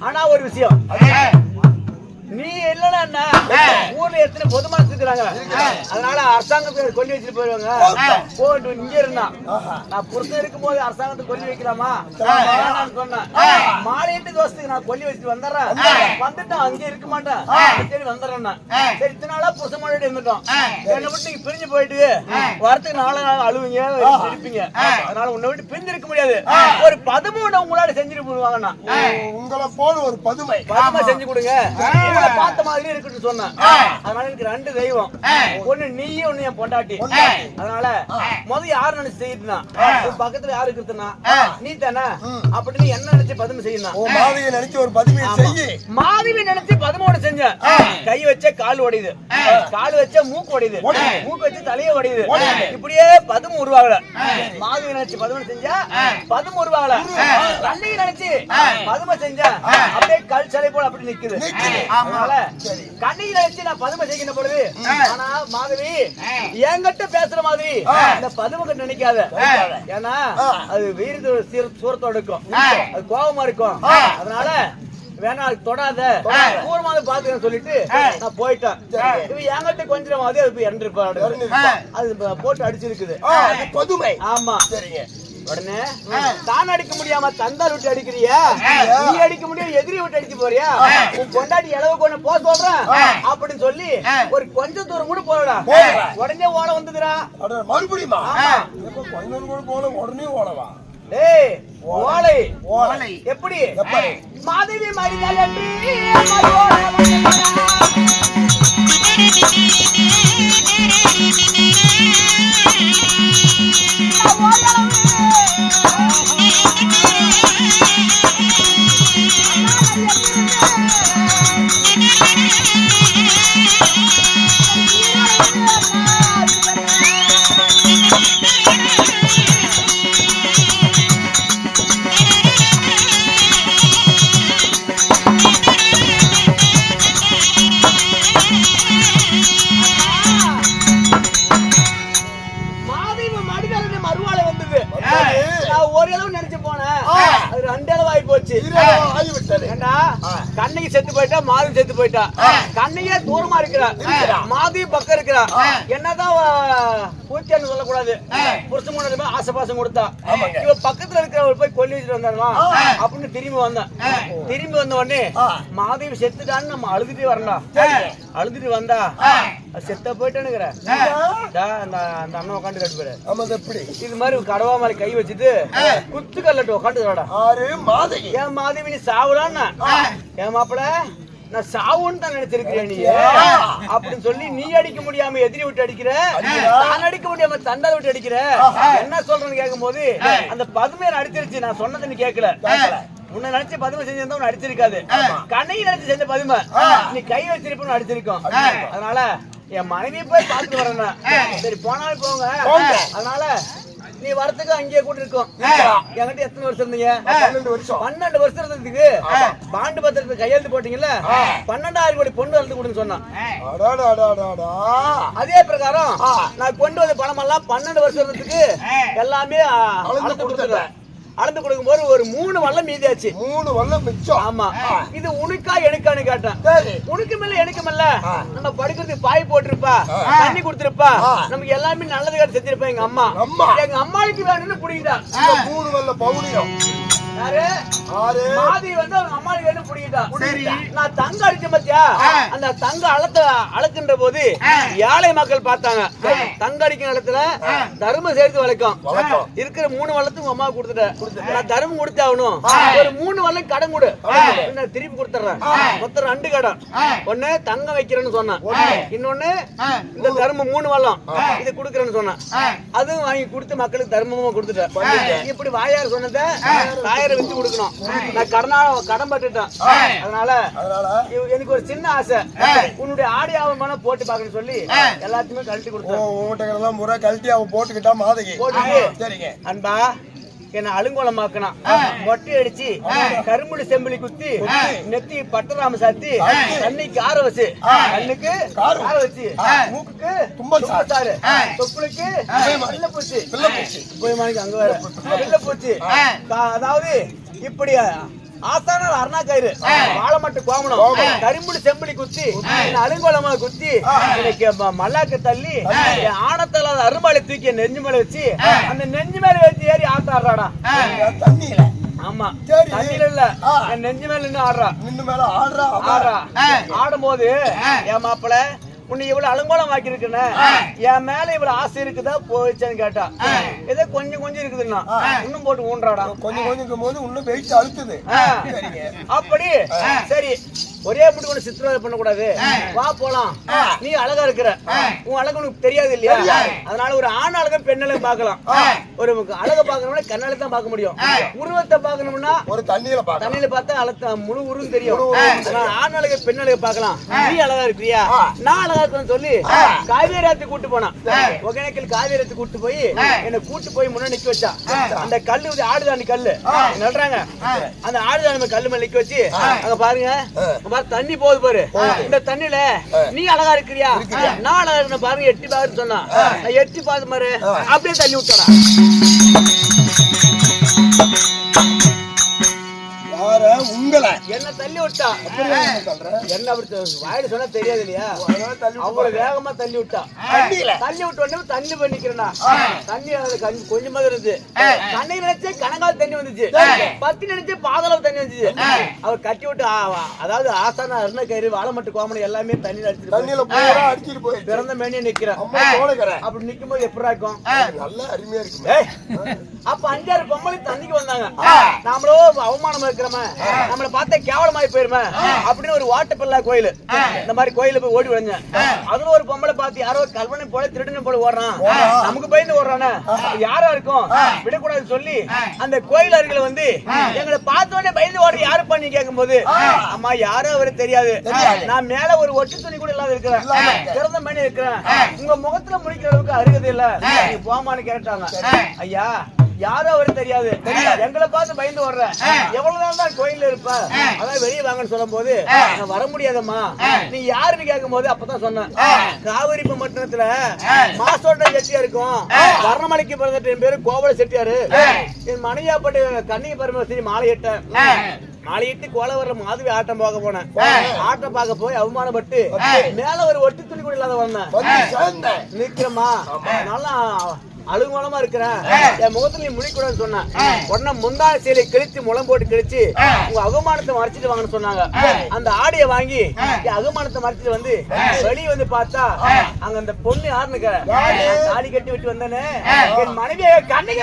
ஆனா ஒரு விஷயம், நீ இல்லன்னா என்ன ஊர்ல எத்தனை பொதுமக்கள் இருக்கிறாங்க, அதனால அரசாங்கத்துக்கு கொல்லி வச்சுட்டு போயிருவாங்க. போட்டு இங்க இருந்தா நான் புருஷன் இருக்கும் போது அரசாங்கத்துக்கு கொல்லி வைக்கலாமா சொன்னேன். மாலையிட்டு தோசத்துக்கு நான் கொல்லி வச்சுட்டு வந்துடுறேன், வந்துட்டேன் அங்கே இருக்க மாட்டேன், சரி வந்துடுறேன். சரி இத்தனை நாளா புருஷன் முன்னாடி இருந்துட்டோம், என்னை விட்டு நீங்க பிரிஞ்சு போயிட்டு வரத்துக்கு 4 நாள் அழுவீங்க இருப்பீங்க, அதனால உன்னை விட்டு பிரிஞ்சு இருக்க முடியாது. ஒரு பதுமை உங்களால செஞ்சுட்டு போடுவாங்கண்ணா, உங்களை போல ஒரு பதுமை செஞ்சு கொடுங்க, பார்த்த மாதிரி இருக்குன்னு சொன்னேன். அதனால எனக்கு 2 தெய்வம், ஒண்ணு நீயே ஒண்ணு என் பொண்டாட்டி. அதனால முதல்ல யாரு நினைச்சு செய்யுதுன்னா, பக்கத்துல யாரு இருக்குதுன்னா நீ தானே, அப்படின்னு என்ன நினைச்சு பதுமை செய்யணும். மாதவியை நினைச்சு ஒரு பதுமையை செய்ய, மாதவி நினைச்சு பதுமோட செஞ்ச. கை வச்ச கால் உடையுது, கால் வச்ச மூக்கு உடையுது, மூக்கு வச்சு தலையை உடையுது, இப்படியே பதுமை உருவாகல. மாதவி நினைச்சு பதுமை செஞ்சா பதுமை உருவாகல, கண்ணகி நினைச்சு பதுமை செஞ்சா அப்படியே கல் சிலை போல அப்படி நிக்குது. கண்ணகி நினைச்சு நான் பதுமை செய்கின்ற பொழுது, ஆனா மாதவி என்கிட்ட பேசுற மாதிரி இந்த பதுமை கிட்ட நினைக்காத, ஏன்னா அது வீர சூரத்தோட இருக்கும், அது கோபமா இருக்கும், அதனால வேணா தொடாத தூரமாக பாத்துக்க சொல்லிட்டு நான் போயிட்டேன். இது என்கிட்ட கொஞ்சம் மாதிரி அது போய் இறந்துருப்பாரு, அது போட்டு அடிச்சிருக்குது பதுமை. ஆமா சரிங்க. உடனே தான் அடிக்க முடியாம தந்தால் விட்டு அடிக்கிறியா, நீ அடிக்க முடியும் எதிரி விட்டு அடிக்க போறியா, உன் பொண்டாட்டி இளவு கொண்டு போக சொல்றேன் அப்படின்னு சொல்லி ஒரு கொஞ்சம் தூரம் கூட போடா, உடனே ஓட வந்துதுரா மறுபடியுமா. கொஞ்சம் கூட போல உடனே ஓடவா? ஏய் ஓலை ஓலை எப்படி மாதவி மரியாதை கண்ணகி செத்து போயிட்டா, மாதவி செத்து போயிட்டா, கண்ணகியே தூரமா இருக்கிறா, மாதவி பக்கம் இருக்கிறா. என்னதான் பூச்சியான்னு சொல்லக்கூடாது, புருஷன் முன்னாடி ஆசைபாசம் கொடுத்தா, இவ பக்கத்துல இருக்கிறவங்க போய் கொல்லி வச்சுட்டு வந்தாருமா அப்படின்னு திரும்பி வந்தேன். திரும்பி வந்த உடனே மாதவி செத்துட்டான்னு நம்ம அழுதுட்டே வரலாம். அழுதுட்டு வந்தா செத்த போயிட்டேனுங்கிற அந்த அண்ணன் உட்காந்து கட்டு போயிரு, இது மாதிரி கடவா மாதிரி கை வச்சுட்டு குத்து கல்லட்டு உட்காந்துடா. என் மாதவி நீ சாவுலான்னா, என் மாப்பிள நான் சாவுன்னு தான் நினைச்சிருக்கிறேன் நீ அப்படின்னு சொல்லி, நீ அடிக்க முடியாம எதிரி விட்டு அடிக்கிற, நான் அடிக்க முடியாம தண்டால விட்டு அடிக்கிற, என்ன சொல்றேன்னு கேட்கும் போது அந்த பதுமையை அடிச்சிருச்சு. நான் சொன்னது நீ கேட்கல, உன்னை நினைச்சு பதுமை செஞ்சிருந்தா உன்னை அடிச்சிருக்காது, கண்ணகி நினைச்சு செஞ்ச பதுமை நீ கை வச்சிருப்ப அடிச்சிருக்கோம். அதனால என் மனைவி போய் பார்த்துட்டு வரேன். சரி போனாலும் போங்க, அதனால நீ வரத்துக்கு அங்கேயே கூட இருக்கும். என்கிட்ட எத்தனை வருஷம் இருந்தீங்க? 12 வருஷம் இருந்ததுக்கு பாண்டு பத்திரத்துக்கு கையெழுத்து போட்டீங்கல்ல, 12,000 கோடி பொண்ணு வளர்த்து கொடுன்னு சொன்னான். அதே பிரகாரம் நான் கொண்டு வந்த பணம் எல்லாம் 12 வருஷம் இருந்ததுக்கு எல்லாமே கொடுத்துருவேன். அளந்து கொடுக்கும் போது ஒரு 3 வல்லம் மீதியாச்சு. 3 வல்லம் மிச்சம். ஆமா. இது உனக்கா எனக்கான்னு கேட்டேன். உனக்கு மேல எனக்கு மேல நம்ம படுக்கிறதுக்கு பாய் போட்டிருப்பா, தண்ணி கொடுத்திருப்பா, நமக்கு எல்லாமே நல்லது காட்டு செஞ்சிருப்பா எங்க அம்மா. எங்க அம்மாவுக்கு வேணும்னு புடிக்கிட்டா 3 வல்லம் பவுனியம். யாரு மாதி வந்து அவங்க அம்மாவுக்கு வேணும் புடிக்கிட்டா. நான் தங்க அடிச்ச பத்தியா, அந்த தங்க அளக்குன்ற போது ஏழை மக்கள் பார்த்தாங்க. தங்க அடிக்கிற இடத்துல தர்மம் சேர்த்து வளர்க்கும் இருக்கிற 3 வல்லத்துக்கு அம்மா கொடுத்துட்டேன். நான் தர்மம் கொடுத்து ஆகணும். ஒரு 3 வல்லம் கடன் கொடு, திருப்பி கொடுத்துறேன். மொத்தம் 2 கடன். ஒண்ணு தங்கம் வைக்கிறேன்னு சொன்னேன், இன்னொன்னு இந்த தர்மம் 3 வல்லம் இது கொடுக்கறேன்னு சொன்னேன். அதுவும் வாங்கி கொடுத்து மக்களுக்கு தர்மமா கொடுத்துட்டேன். இப்படி வாயார் சொன்னதை தாயாரை வச்சு கொடுக்கணும். நான் கடன் பட்டுட்டேன். அதனால எனக்கு ஒரு சின்ன ஆசை, உன்னுடைய ஆடி ஆவணமான போட்டு பாக்கணும்னு சொல்லி எல்லாத்தையுமே கழட்டி கொடுத்தேன். முறை கழட்டி அவ போட்டுக்கிட்டா மாதகி போட்டு சரிங்க அன்பா என்ன அலுங்கோலமாக்கணும். மொட்டை அடிச்சு கரும்புளி செம்பிளி குத்தி நெத்தி பட்டராம சாத்தி கண்ணுக்கு ஆற வச்சு, கண்ணுக்கு ஆற வச்சு, மூக்குக்கு தும்பசாரு, தொப்புளுக்கு வெள்ள பூச்சி, போய்மானிக்கு அங்க வேற வெள்ள பூச்சி. அதாவது இப்படி ஆசான அருணா கயிறு வாழமட்டு கோமணம் கரும்புளி செம்பிளி குத்தி அலுங்கோலமா குத்தி மல்லாக்க தள்ளி ஆணத்தால அரும்பாலை தூக்கி நெஞ்சு மேல வச்சு அந்த நெஞ்சு மேல வச்சு ஏறி ஆட்டாடுறாடா தண்ணியில. ஆமா தண்ணியில இல்ல நெஞ்சு மேல நின்று ஆடுறா. ஆடும் போது என் மாப்பிள்ள உன்னை இவ்வளவு அலங்கோலம் ஆக்கி இருக்குன்னு என் மேல இவ்வளவு ஆசை இருக்குதா போயிடுச்சான்னு கேட்டா, ஏதோ கொஞ்சம் கொஞ்சம் இருக்குதுன்னா இன்னும் போட்டு ஊன்றாடா. கொஞ்சம் கொஞ்சம் போது இன்னும் வெயிட் அழுத்துது. அப்படி சரி ஒரே முடி ஒண்ணு சித்திரவதை பண்ணக்கூடாது, வா போலாம். நீ அழகா இருக்கிற, உன் அழகு உனக்கு தெரியாது இல்லையா? அதனால ஒரு ஆண் அழகம் பெண் அழகு பார்க்கலாம். ஒரு அழகை பார்க்கணும்னா கண்ணால தான் பார்க்க முடியும். உருவத்தை பார்க்கணும்னா ஒரு தண்ணியில பார்த்தா அழகு முழு உருவம் தெரியும். ஆண் அழகு பெண் அழகு பார்க்கலாம். நீ அழகா இருக்கிறியா, நான் அழகா இருக்கேன்னு சொல்லி காவேரியாத்து கூட்டு போனான். ஒகேனக்கல் காவேரியாத்து கூட்டு போய் என்ன கூட்டு போய் முன்னாடி நிக்க வச்சா. அந்த கல்லு ஆடுதாண்டி கல்லு நடுறாங்க. அந்த ஆடுதாண்டி கல்லு மேல நிக்க வச்சு அங்க பாருங்க தண்ணி போகுது பாரு, இந்த தண்ணியில நீ அழகா இருக்கிறியா நான் அழகா இருக்க பாருங்க எட்டி பாரு சொன்னா. எட்டி பார்த்து பாரு அப்படியே தள்ளி விட்டாடா. உங்களை என்ன தள்ளி விட்டா, என்ன வாயில சொன்னா தெரியாது இல்லையா? அவ்வளவு வேகமா தள்ளி விட்டா. தள்ளி விட்ட உடனே தண்ணி பண்ணிக்கிறேன்னா தண்ணி கொஞ்சமா இருந்துச்சு. தண்ணி நினைச்சு கணக்கால் தண்ணி வந்துச்சு, 10 நினைச்சு பாதளவு தண்ணி வந்துச்சு. அவர் கட்டி விட்டு அதாவது ஆசான அருண கயிறு வாழமட்டு கோமணம் எல்லாமே தண்ணி அடிச்சிட்டு போய் பிறந்த மேனிய நிக்கிறேன். அப்படி நிக்கும் போது எப்படி இருக்கும்? நல்ல அருமையா இருக்கு. அப்ப 5-6 பொம்பளை தண்ணிக்கு வந்தாங்க. நாமளோ அவமானமா இருக்கிறோமே, நம்மள பார்த்தா கேவலமாயி போயிருமே அப்படின்னு ஒரு வாட்டப்பல்லா கோயில், இந்த மாதிரி கோயில போய் ஓடி விழுந்தேன். அதுல ஒரு பொம்பளை பார்த்து யாரோ கல்வனை போல திருடனை போல ஓடுறான், நமக்கு பயந்து ஓடுறானே, யாரா இருக்கும் விடக்கூடாதுன்னு சொல்லி அந்த கோயில் அருகில வந்து எங்களை பார்த்தோன்னே பயந்து ஓடுற யாரு பண்ணி கேட்கும் போது, அம்மா யாரும் அவரு தெரியாது, நான் மேல ஒரு ஒட்டு துணி கூட இல்லாத இருக்கிறேன், திறந்த மணி இருக்கிறேன், உங்க முகத்துல முடிக்கிற அளவுக்கு அருகது இல்ல, நீங்க போமான்னு கேட்டாங்க. ஐயா யாரும் அவரு தெரியாது, எங்களை பார்த்து பயந்து வர்ற, எவ்வளவு நாள் தான் கோயில்ல இருப்ப, அதான் வெளியே வாங்கன்னு சொல்லும் போது நான் வர முடியாதம்மா, நீ யாருன்னு கேட்கும் போது அப்பதான் சொன்னேன், காவிரி பட்டணத்துல மாசோட்ட செட்டியா இருக்கும், வர்ணமலைக்கு பிறந்த என் பேரு கோவல செட்டியாரு, என் மனைவியாப்பட்ட கண்ணி பரமேஸ்வரி மாலையிட்டேன், மாலையிட்டு கோல வர்ற மாதவி ஆட்டம் பார்க்க போனேன். ஆட்டம் பார்க்க போய் அவமானப்பட்டு மேல ஒரு ஒட்டு துணி கூட இல்லாத வந்தேன். நிக்கிறமா நல்லா அலுவலமா இருக்கிறேன், என் முகத்துல நீ முடிக்கூடாதுன்னு சொன்னேன். உடனே முந்தான சேலை கிழிச்சு முளம் போட்டு கிழிச்சு உங்க அவமானத்தை மறைச்சிட்டு வாங்கன்னு சொன்னாங்க. அந்த ஆடைய வாங்கி அவமானத்தை மறைச்சிட்டு வந்து வெளியே வந்து பார்த்தா அங்க அந்த பொண்ணு யாருன்னு தாலி கட்டி விட்டு வந்தேன்னு என் மனைவிய கண்ணிக்க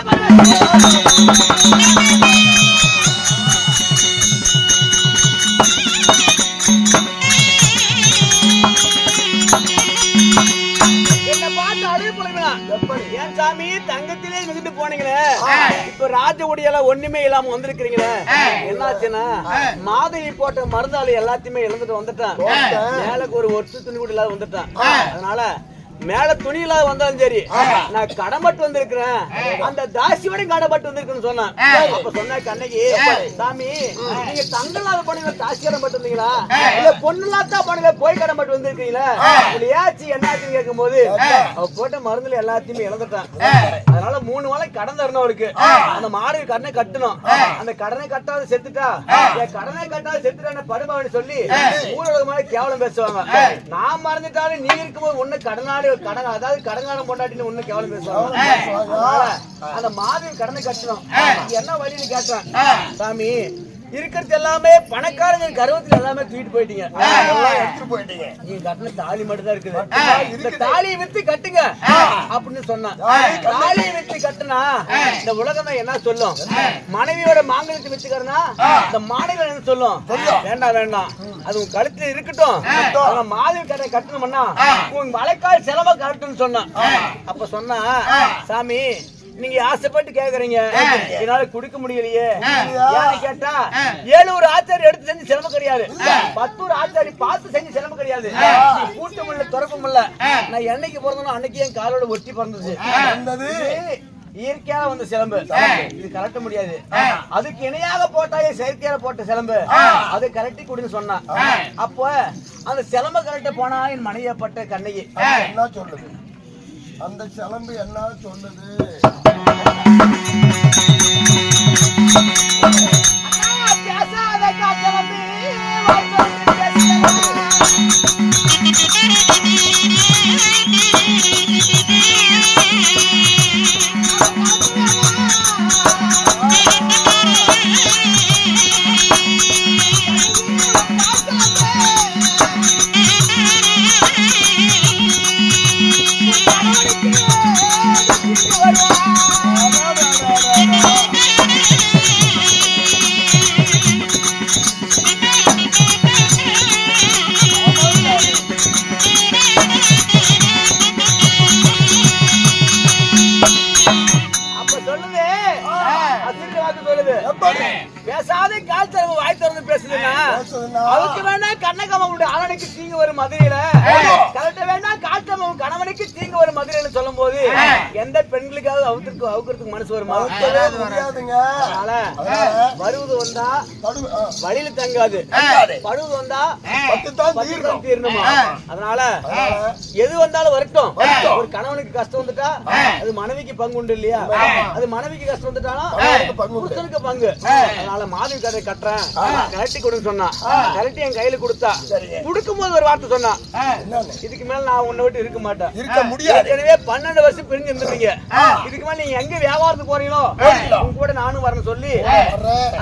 ஏன் சாமி தங்கத்திலே மிகுந்து போனீங்களே, இப்ப ராஜ உடையெல்லாம் ஒண்ணுமே இல்லாம வந்திருக்கிறீங்களே, என்னாச்சுன்னா மாதவி போட்ட மருந்தாளி எல்லாத்தையுமே இழந்துட்டு வந்துட்டான், மேலுக்கு ஒரு ஒட்டு துணி கூட இல்லாத வந்துட்டான். அதனால மேல துணி இல்லாத வந்தாலும் சரி நான் கடம்பட்டு வந்திருக்கிறேன் அந்த தாசியோட கடம்பட்டு வந்திருக்குன்னு சொன்னேன். அப்ப சொன்ன கண்ணகி சாமி நீங்க தங்கலாத பண்ணுங்க தாசி கடம்பட்டு வந்தீங்களா இல்ல பொண்ணுலாத்தா பண்ணுங்க போய் கடம்பட்டு வந்திருக்கீங்களா இல்ல ஏச்சு என்னாச்சுன்னு கேட்கும் போது அவ போட்ட மருந்துல எல்லாத்தையுமே இழந்துட்டான். அதனால 3 வாழை கடன் தரணும் அவளுக்கு. அந்த மாடு கடனை கட்டணும். அந்த கடனை கட்டாத செத்துட்டா கடனை கட்டாத செத்துட்டா படுபாவன்னு சொல்லி ஊரக மாதிரி கேவலம் பேசுவாங்க. நான் மறந்துட்டாலும் நீ இருக்கும்போது ஒண்ணு கடனாடு கடன் அதாவது கடங்காரம் பொண்டாட்டின்னு ஒண்ணு கேவலம் பேசுவாங்க. அந்த மாதிரி கடனை கட்டணும். என்ன வழின்னு கேட்டேன். சாமி இருக்கிறது எல்லாமே பணக்காரங்க கர்வத்துல எல்லாமே தூக்கிட்டு போயிட்டீங்க. எடுத்துட்டு போயிட்டீங்க. நீங்க கட்டின தாலி மட்டும் தான் இருக்குது. இந்த தாலியை வித்து கட்டுங்க அப்படின்னு சொன்னான். தாலியை வித்து கட்டுனா இந்த உலகம் தான் என்ன சொல்லும்? மனைவியோட மாங்கல்யத்தை வித்துக்கிறனா இந்த மாநிலம் என்ன சொல்லும்? வேண்டாம் வேண்டாம் அது உன் கழுத்துல இருக்கட்டும். மாதிரி கடை கட்டணும்னா உன் மழைக்கால் செலவை கட்டணும்னு சொன்னான். அப்ப சொன்னா சாமி நீங்க ஆசைப்பட்டு கேக்குறீங்க என்னால குடுக்க முடியலையே ஏன்னு கேட்டா 7 ஆச்சாரி எடுத்து செஞ்சு சிரமம் கிடையாது. 10 ஆச்சாரி பார்த்து செஞ்சு சிரமம் கிடையாது. கூட்டம் இல்ல துறப்பும் இல்ல. நான் என்னைக்கு பிறந்தனோ அன்னைக்கு என் காலோட ஒட்டி பிறந்தது. இயற்கையாக வந்த சிலம்பு இது கலட்ட முடியாது. அதுக்கு இணையாக போட்டாயே செயற்கையாக போட்ட சிலம்பு அதை கலட்டி கொடுன்னு சொன்னா. அப்போ அந்த சிலம்பை கலட்ட போனா என் மனைவியப்பட்ட கண்ணகி என்ன சொல்லுது? அந்த சிலம்பு என்ன சொல்லுது? பேசாத கால் தரவு வாய் திறந்து பேசுதுன்னா அவருக்கு வேணா கண்ணகம்மாவுடைய ஆளனுக்கு தீங்கு வரும் மதுரையில கரெக்டா வேணா கால் தரவு கணவனுக்கு தீங்கு வரும் மதுரையில சொல்லும் போது எந்த பெண்களுக்காவது அவுக்கிறதுக்கு மனசு வருமா? வருவது வந்தா வழியில தங்காது, படுவது வந்தா தீரணுமா? அதனால எது வந்தாலும் வரட்டும். ஒரு கணவனுக்கு கஷ்டம் வந்துட்டா அது மனைவிக்கு பங்கு உண்டு இல்லையா? அது மனைவிக்கு கஷ்டம் வந்துட்டாலும் புருஷனுக்கு பங்கு. அதனால மாதவி கதை கட்டுறேன் கலட்டி கொடுன்னு சொன்னா. கலட்டி என் கையில கொடுத்தா கொடுக்கும் போது ஒரு வார்த்தை சொன்னா இதுக்கு மேல நான் உன்னை விட்டு இருக்க மாட்டேன். இருக்க முடியாது. எனவே 12 வருஷம் பிரிஞ்சு இருந்துட்டீங்க. இதுக்கு மேல நீங்க எங்க வியாபாரத்துக்கு போறீங்களோ உங்க கூட நானும் வரணும் சொல்லி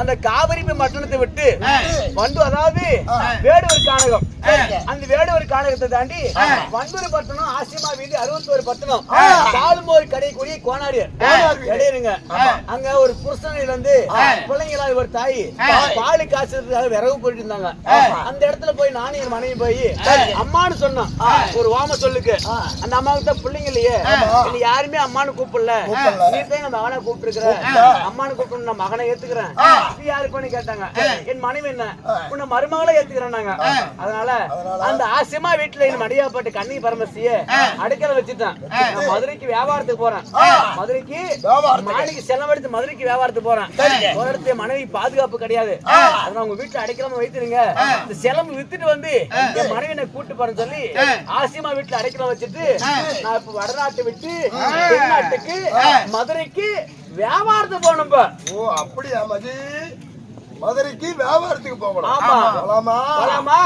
அந்த காவிரி பட்டணத்தை விட்டு வந்து அதாவது வேடுவர் கானகம் அந்த வேடுவர் கானகத்தை தாண்டி வண்டூர் பட்டணம் ஆசிமா வீதி 61 பட்டணம் சாலுமோர் கடை கூடிய கோனாரியர் இடையிருங்க. அங்க ஒரு புருஷனில் வந்து பிள்ளைங்களா ஒரு தாய் பாலு காசுறதுக்காக விறகு போயிட்டு இருந்தாங்க. அந்த இடத்துல போய் நானும் என் மனைவி போய் அம்மான்னு சொன்னோம். ஒரு ஓம சொல்லுக்கு அந்த அம்மாவுக்கு தான் பிள்ளைங்க இல்லையே யாருமே அம்மானு கூப்பிடல. நீ தான் அந்த மகனை கூப்பிட்டு இருக்கிற அம்மானு கூப்பிட்டு நான் மகனை ஏத்துக்கிறேன். யாரு பண்ணி கேட்டாங்க. என் மனைவி என்ன உன்னை மருமகளை ஏத்துக்கிறேன் நாங்க. அதனால அந்த ஆசியமா வீட்டுல என் மடியாப்பட்டு கண்ணி பரமசிய அடுக்கல வச்சுட்டேன். நான் மதுரைக்கு வியாபாரத்துக்கு போறேன். மதுரைக்கு மாளிகை செலவழித்து மதுரைக்கு வியாபாரத்துக்கு போறேன். ஒரு இடத்துல மனைவி பாதுகாப்பு கிடையாது. அதனால உங்க வீட்டுல அடைக்கலாம வைத்துருங்க. இந்த செலவு வித்துட்டு வந்து என் மனைவி கூட்டு போறேன்னு சொல்லி ஆசியமா வீட்டுல அடைக்கலாம் வச்சுட்டு நான் இப்ப வடநாட்டை விட்டு தென்னாட்டுக்கு மதுரைக்கு வியாபாரத்துக்கு போகணும். ஓ அப்படியா மதி? மதுரைக்கு வியாபாரத்துக்கு போகணும். ஆமா போலாமா? போலாமா?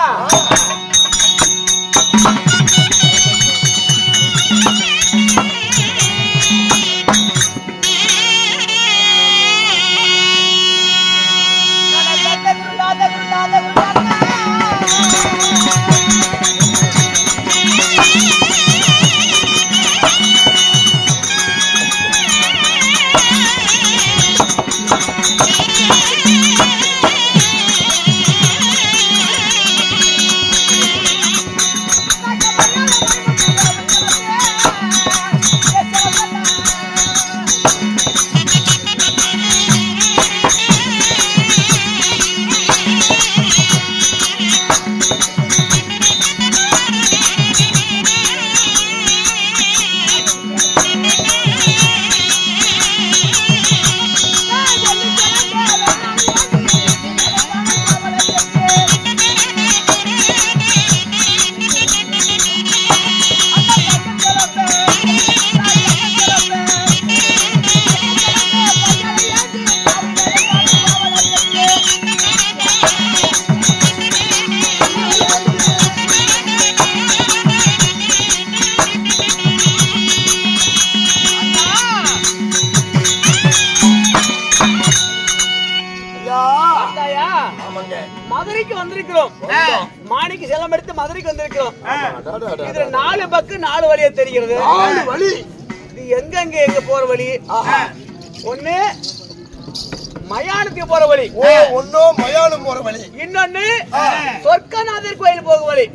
விமானம் எடுத்து மதுரைக்கு வந்திருக்கிறோம். இதுல 4 பக்கு 4 வழியா தெரிகிறது. 4 வழி. இது எங்க போற வழி? ஒண்ணு மயானத்துக்கு போற வழி, ஒண்ணு மயானம் போற வழி, இன்னொன்னு சொர்க்கநாதர் கோயில் போக வழி.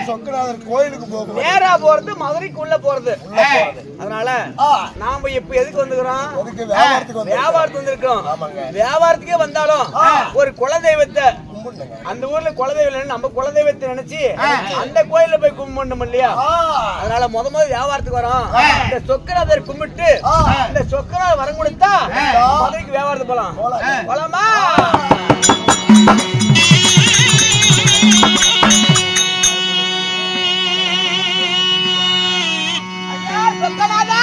சொர்க்கநாதர் கோயிலுக்கு போகும். நேரா போறது மதுரைக்குள்ள போறது. அதனால நாம இப்ப எதுக்கு வந்துக்கிறோம்? வியாபாரத்துக்கு வந்திருக்கோம். வியாபாரத்துக்கே வந்தாலும் ஒரு குலதெய்வத்தை, அந்த ஊர்ல குலதெய்வம் நம்ம குலதெய்வத்தை நினைச்சு அந்த கோயில போய் கும்பிடணும் இல்லையா? அதனால முத வியாபாரத்துக்கு வரோம். இந்த சொக்கநாதர் கும்பிட்டு இந்த சொக்கநாதர் வரம் கொடுத்தா மதுரைக்கு வியாபாரத்துக்கு போலாம். போலாமா? சொக்கநாதா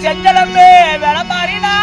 செஞ்சலம்பே வேலை மாறினா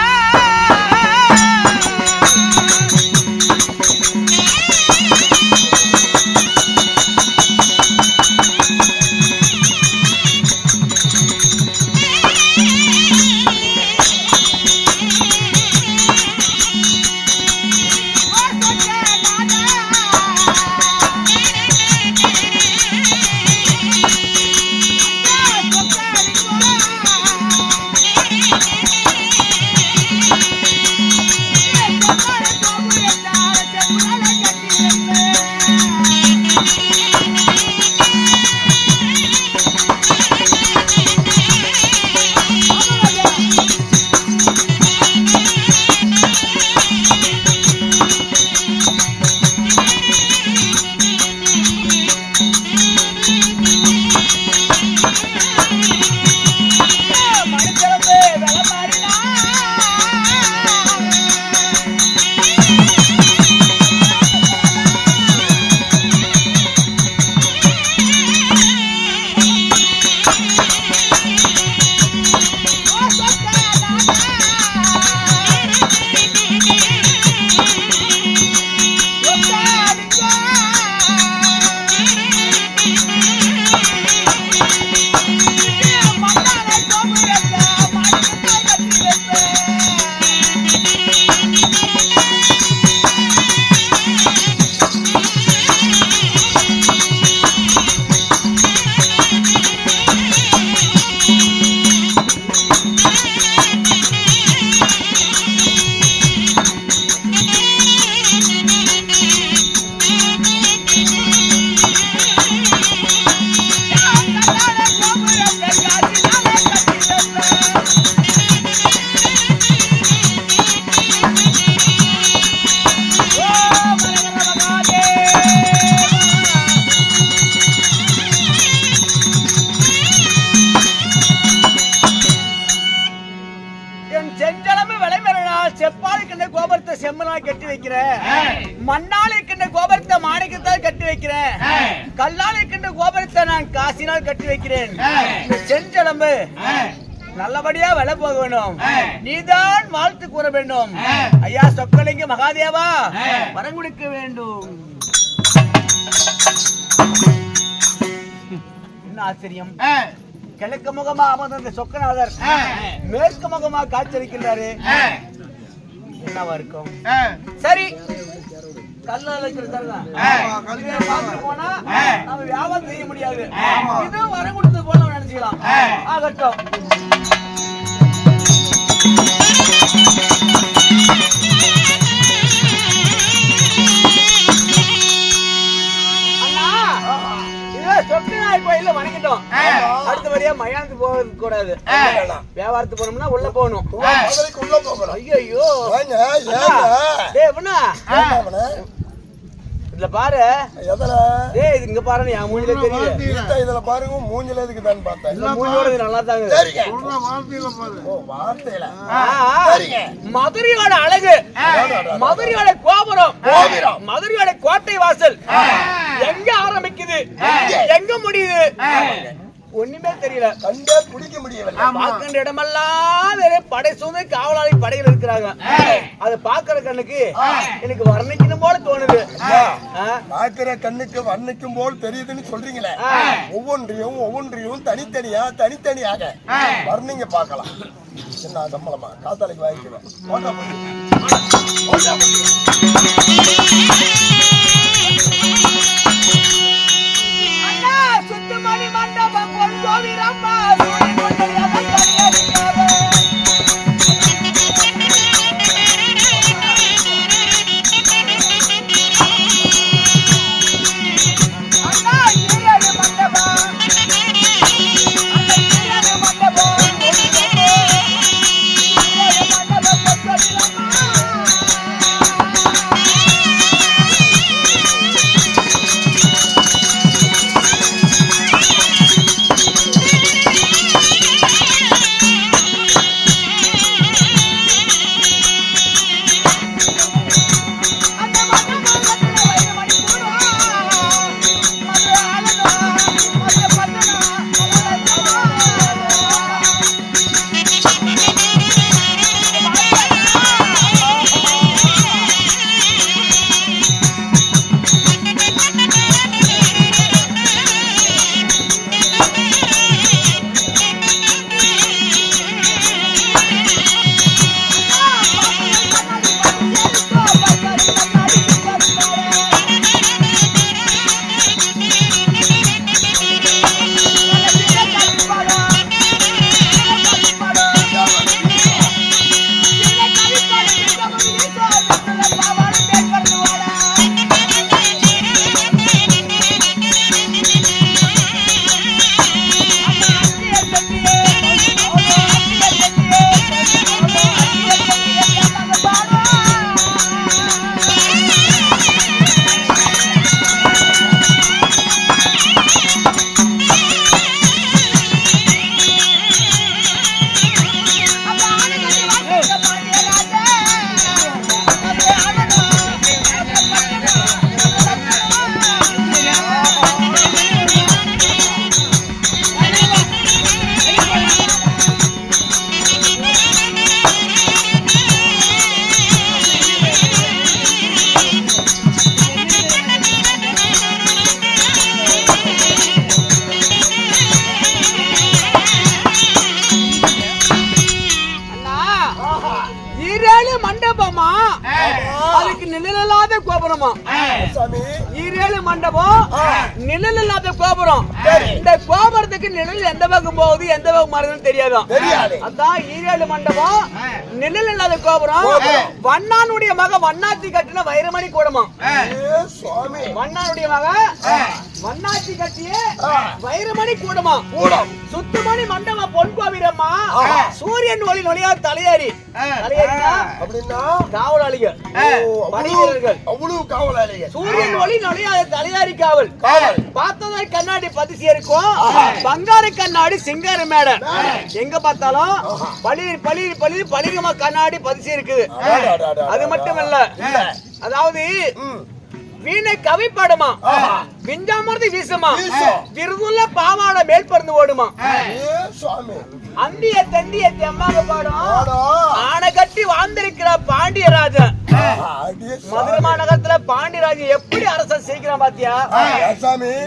செஞ்சலம்பு நல்லபடியா விலை போக வேணும். நீதான் வாழ்த்து கூற வேண்டும். ஐயா சொக்கலிங்க மகாதேவா வரம் கொடுக்க வேண்டும். என்ன ஆச்சரியம்! கிழக்கு முகமா அமர்ந்த சொக்கநாதர் மேற்கு முகமா காட்சியளிக்கின்றாரு. என்னவா இருக்கும்? சரி, போனா நம்ம வியாபாரம் செய்ய முடியாது. இதுவும் வர கொடுத்து போல நினைச்சுக்கலாம். ஆகட்டும். சொக்கநாதர் கோயில்ல வணங்கிட்டோம். அடுத்தபடியா மயானத்துக்கு போக கூடாது. வியாபாரத்துக்கு போனோம்னா உள்ள போகணும். ஐயோ இதுல பாரு, இங்க பாரு, என் மூஞ்சில தெரியுது. இதுல பாருங்க, மூஞ்சில எதுக்கு தான் பார்த்தேன். மூஞ்சோட நல்லா தாங்க. மதுரையோட அழகு, மதுரையோட கோபுரம், மதுரையோட கோட்டை வாசல் எங்க ஆரம்பிக்குது, எங்க முடியுது, ஒண்ணுமே தெரியல. கண்டே பிடிக்க முடியவில்லை. பார்க்கின்ற இடமெல்லாம் வேற படை சூழ்ந்து காவலாளி படைகள் இருக்கிறாங்க. அதை பாக்குற கண்ணுக்கு எனக்கு வர்ணிக்கணும் போல தோணுது. பாக்குற கண்ணுக்கு வர்ணிக்கும் போல் தெரியுதுன்னு சொல்றீங்களே, ஒவ்வொன்றையும் தனித்தனியாக வர்ணிங்க பார்க்கலாம். என்ன சம்பளமா காத்தாலைக்கு வாங்கிக்குவேன். சுத்துமணி மண்டபம் பொன் கோவிரம்மா மண்டபமா அதுக்கு நிழலில்லாத கோபுரமா ஈரேழு மண்டபம் நிழல் இல்லாத கோபுரம். இந்த கோபுரத்துக்கு நிழல் எந்த பக்கம் போகுது எந்த பக்கம் மறையுதுன்னு தெரியாதான். அதான் ஈரேழு மண்டபம் நிழல் இல்லாத கோபுரம். வண்ணானுடைய மக வண்ணாத்தி கட்டின வைரமணி கூடமா. வண்ணானுடைய மக வண்ணாத்தி கட்டிய வைரமணி கூடமா. சுத்துமணி மண்டபம் பொன் கோவிரம்மா. சூரியன் ஒளி நொழியா தலையாரி. அப்படின்னா காவலாளிகள் பணிவீரர்கள் அவ்வளவு காவலாளிகள். சூரியன் ஒளி நொழியாத தலையாரி காவல். பார்த்ததை கண்ணாடி பதிசி இருக்கும். பங்கார கண்ணாடி சிங்கார மேடை. எங்க பார்த்தாலும் பளிர் பளிர் பளிர் பளிரமா கண்ணாடி பதிசி இருக்குது. அது மட்டும் இல்ல, அதாவது வீணை கவி பாடுமா, விஞ்சாமர்ந்து வீசுமா, விருதுள்ள பாவாட மேல் பறந்து ஓடுமா, அந்திய தந்திய தெம்மாக பாடும். ஆனை கட்டி வாழ்ந்திருக்கிற பாண்டியராஜன். மதுரை மாநகரத்துல பாண்டியராஜன் எப்படி அரசன் செய்கிறான் பாத்தியா?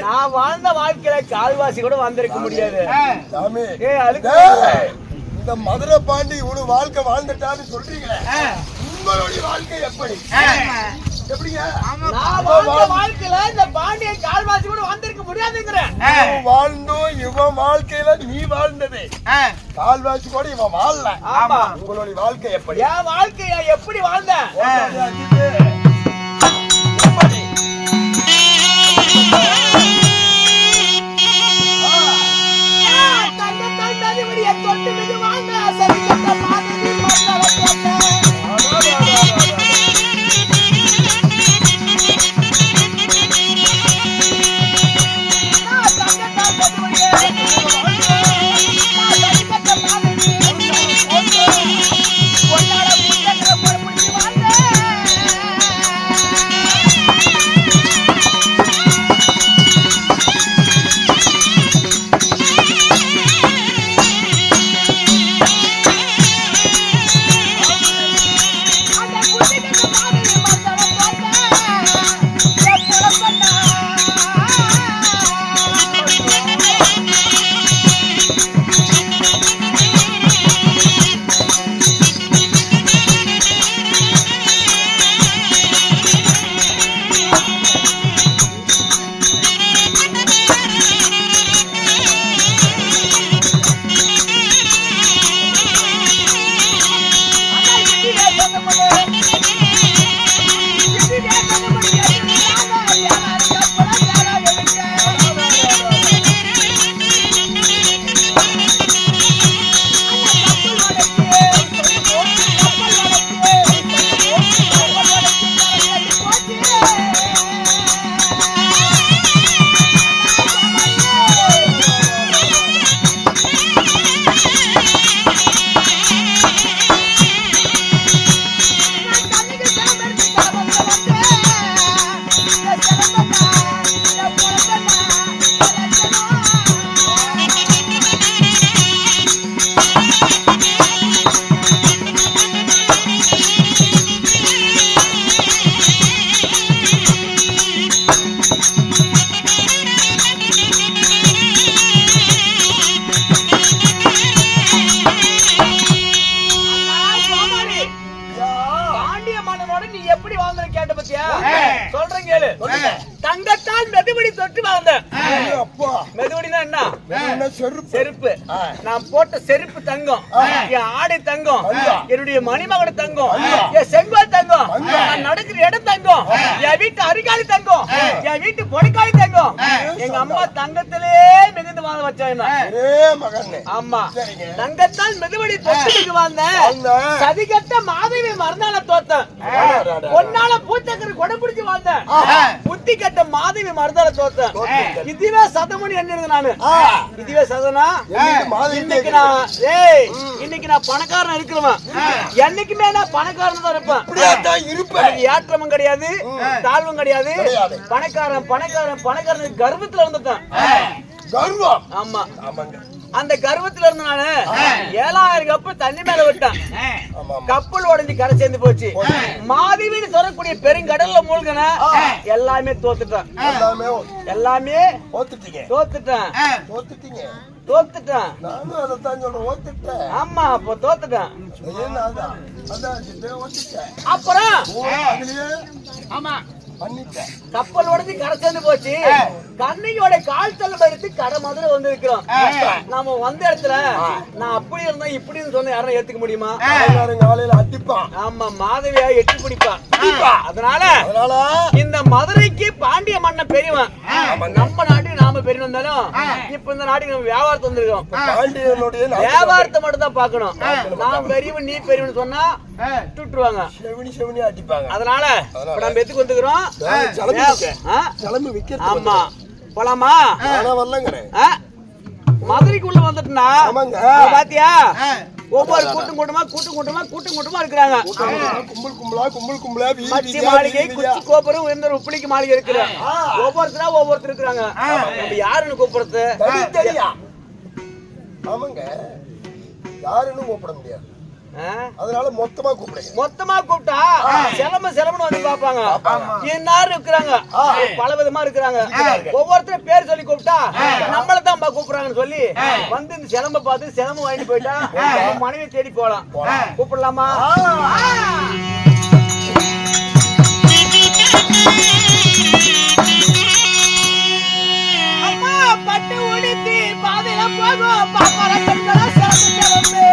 நான் வாழ்ந்த வாழ்க்கையில கால்வாசி கூட வாழ்ந்திருக்க முடியாது. இந்த மதுரை பாண்டி இவ்வளவு வாழ்க்கை வாழ்ந்துட்டான்னு சொல்றீங்களே, உங்களுடைய வாழ்க்கை எப்படி? வாழ்க்கையில இந்த பாண்டிய கால்வாசி கூட வாழ்ந்திருக்க முடியாதுங்கிறேன். வாழ்ந்தோம் இவன் வாழ்க்கையில நீ வாழ்ந்தது கால்வாசி கூட இவன் வாழல. ஆமா, உங்களுடைய வாழ்க்கை எப்படி? என் வாழ்க்கைய எப்படி வாழ்ந்த? தொட்டு மிது வாழ்ந்த சரி கட்ட மாதிரி எப்படி வாழ்ந்தேன்னு கேட்ட பத்தியா சொல்றேன் கேளு. தங்கத்தால் மெதுவடி தொட்டு வாழ்ந்தேன். அப்பா மெதுவடினா என்ன? செருப்பு. நான் போட்ட செருப்பு தங்கம், என் ஆடை தங்கம், என்னுடைய மணிமகன தங்கம், என் செங்கோல் தங்கம், நான் நடக்கிற இடம் தங்கம், என் வீட்டு அரிகாலி தங்கம், என் வீட்டு பொடிக்காலி தங்கம். எங்க அம்மா தங்கத்திலே மிகுந்து வாழ வச்சாங்க. ஆமா, தங்கத்தால் மெதுவடி தொட்டு வாழ்ந்தேன். சதிகட்ட மாதவி மறுநாள தோத்தேன். பொன்னால பூச்சக்கரை கொடை பிடிச்சு வாழ்ந்தேன். புத்தி கட்ட மாதவி மறுநாள தோத்தேன். இதுவே சதமணி என்ன நானு. இதுவே சதனா இன்னைக்கு நான் பணக்காரன் இருக்கிறவன். என்னைக்குமே நான் பணக்காரன் தான் இருப்பேன். ஏற்றமும் கிடையாது, தாழ்வும் கிடையாது. பணக்காரன் பணக்காரன் பணக்காரன் கர்வத்துல இருந்துட்டேன். ஆமா, அந்த கர்வத்துல இருந்து நானு 7000 கப்பு தண்ணி மேல விட்டேன். கப்பல் உடைஞ்சு கரை சேர்ந்து போச்சு. மாதவின்னு சொல்லக்கூடிய பெருங்கடல்ல மூழ்கின எல்லாமே தோத்துட்டேன். எல்லாமே தோத்துட்டேன். ஆமா, அப்ப தோத்துட்டேன். அப்புறம் கப்பல் உடஞ்சி கரை சேர்ந்து போச்சு. கண்ணையோட கால் தள்ளம் எடுத்து கடை மதுரை வந்து இருக்கிறோம். நாம வந்த இடத்துல நான் அப்படி இருந்தேன் இப்படி சொன்ன யாரும் ஏத்துக்க முடியுமா? அடிப்பான். ஆமா, மாதவியா எட்டி பிடிப்பான். அதனால இந்த மதுரைக்கு பாண்டிய மன்னன் பெரியவன். நம்ம நாட்டுக்கு நாம பெரிய வந்தாலும் இப்ப இந்த நாட்டுக்கு நம்ம வியாபாரத்தை வந்திருக்கோம். வியாபாரத்தை மட்டும் தான் பாக்கணும். நான் பெரியவன் நீ பெரியவன் சொன்னா சுட்டுருவாங்க, அடிப்பாங்க. அதனால நம்ம எதுக்கு வந்துக்கிறோம்? ஆமா, போலாமா? மதுரைக்குள்ள வந்துட்டுனா பாத்தியா, ஒவ்வொரு கூட்டம் கூட்டமா இருக்கிறாங்க. மச்சி மாளிகை, குச்சி கோபுரம், உயர்ந்த உப்பிளிக்கு மாளிகை இருக்கிற ஒவ்வொருத்தர் இருக்கிறாங்க. நம்ம யாருன்னு கூப்பிடுறது? யாருன்னு கூப்பிட முடியாது. அதனால மொத்தமா கூப்பிட்டா செலமன்னு வந்து பாப்பாங்க. எல்லாரும் இருக்கிறாங்க, பல விதமா இருக்கிறாங்க. ஒவ்வொருத்தரும் பேர் சொல்லி கூப்பிட்டா நம்மளதான் கூப்பிடுறாங்கன்னு சொல்லி வந்து இந்த சிலம்ப பார்த்து சிலம்பு வாங்கிட்டு போயிட்டா மனைவி தேடி போலாம். கூப்பிடலாமா? அம்மா பட்டு உடுத்தி பாதையில போகும் பாப்பார கண்களா சிலம்பு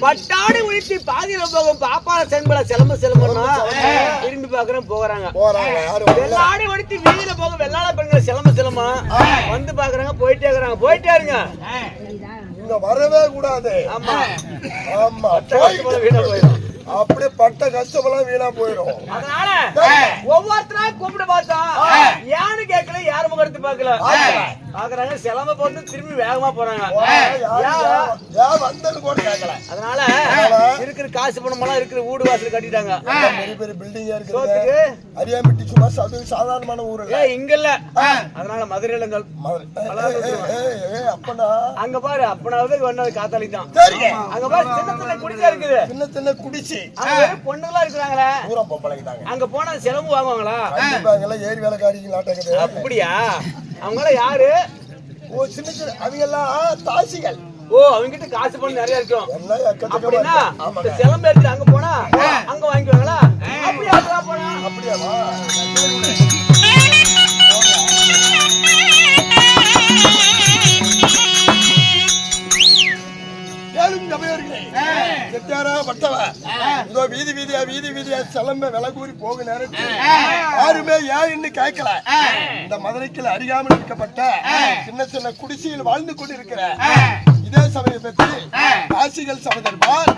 பட்டாடு உயிர்த்தி பாதியில போகும் பாப்பார செம்பல சிலம்பு திரும்பி பாக்குறேன் போகிறாங்க. வெள்ளாடி உடுத்தி வீதியில போகும் வெள்ளாட பெண்கள் சிலம்பு வந்து பாக்குறாங்க, போயிட்டே இருங்க. வரவே கூடாது. ஆமா ஆமா, வீணா போயிடும். அப்படியே பட்ட கஷ்டமெல்லாம் வீணா போயிடும். அதனால ஒவ்வொருத்தரா கூப்பிட்டு பார்த்தா யாரு கேட்கல, யாரு முகத்து பாக்கல. பாக்குறாங்க சிலம்ப போட்டு திரும்பி வேகமா போறாங்க. அதனால இருக்கிற காசு பணம் எல்லாம் இருக்கிற வீடு வாசல் கட்டிட்டாங்க. பெரிய பெரிய பில்டிங்கா இருக்கு. அரியாமிட்டி சும்மா சாதாரணமான ஊர் இங்க இல்ல. அதனால மதுரையில அங்க பாரு, அப்பனாவது காத்தாளி தான். அங்க பாரு சின்ன சின்ன குடிசா இருக்குது. சின்ன சின்ன குடிச்சு பொண்ணுங்களா இருக்கிறாங்களே, அங்க போனா செலவு வாங்குவாங்களா? ஏரி வேலைக்காரிகள். அப்படியா? அவங்க யாரு? சின்ன சின்ன அவங்க எல்லாம் தாசிகள். ஓ, அவங்க கிட்ட காசு பணம் நிறைய இருக்கும். அப்படின்னா சிலம்பு எடுத்து அங்க போனா அங்க வாங்கிக்குவாங்களா? அப்படியா போனா? அப்படியாவா? வீதி வீதியா சிலம்ப விலை கூறி போக நேரத்தில் யாருமே ஏன்னு கேட்கல. இந்த மதுரைக்கு அறியாமல் இருக்கப்பட்ட சின்ன சின்ன குடிசையில் வாழ்ந்து கொண்டிருக்கிற இதே சமயம் பற்றி காசிகள் சமதர்பார்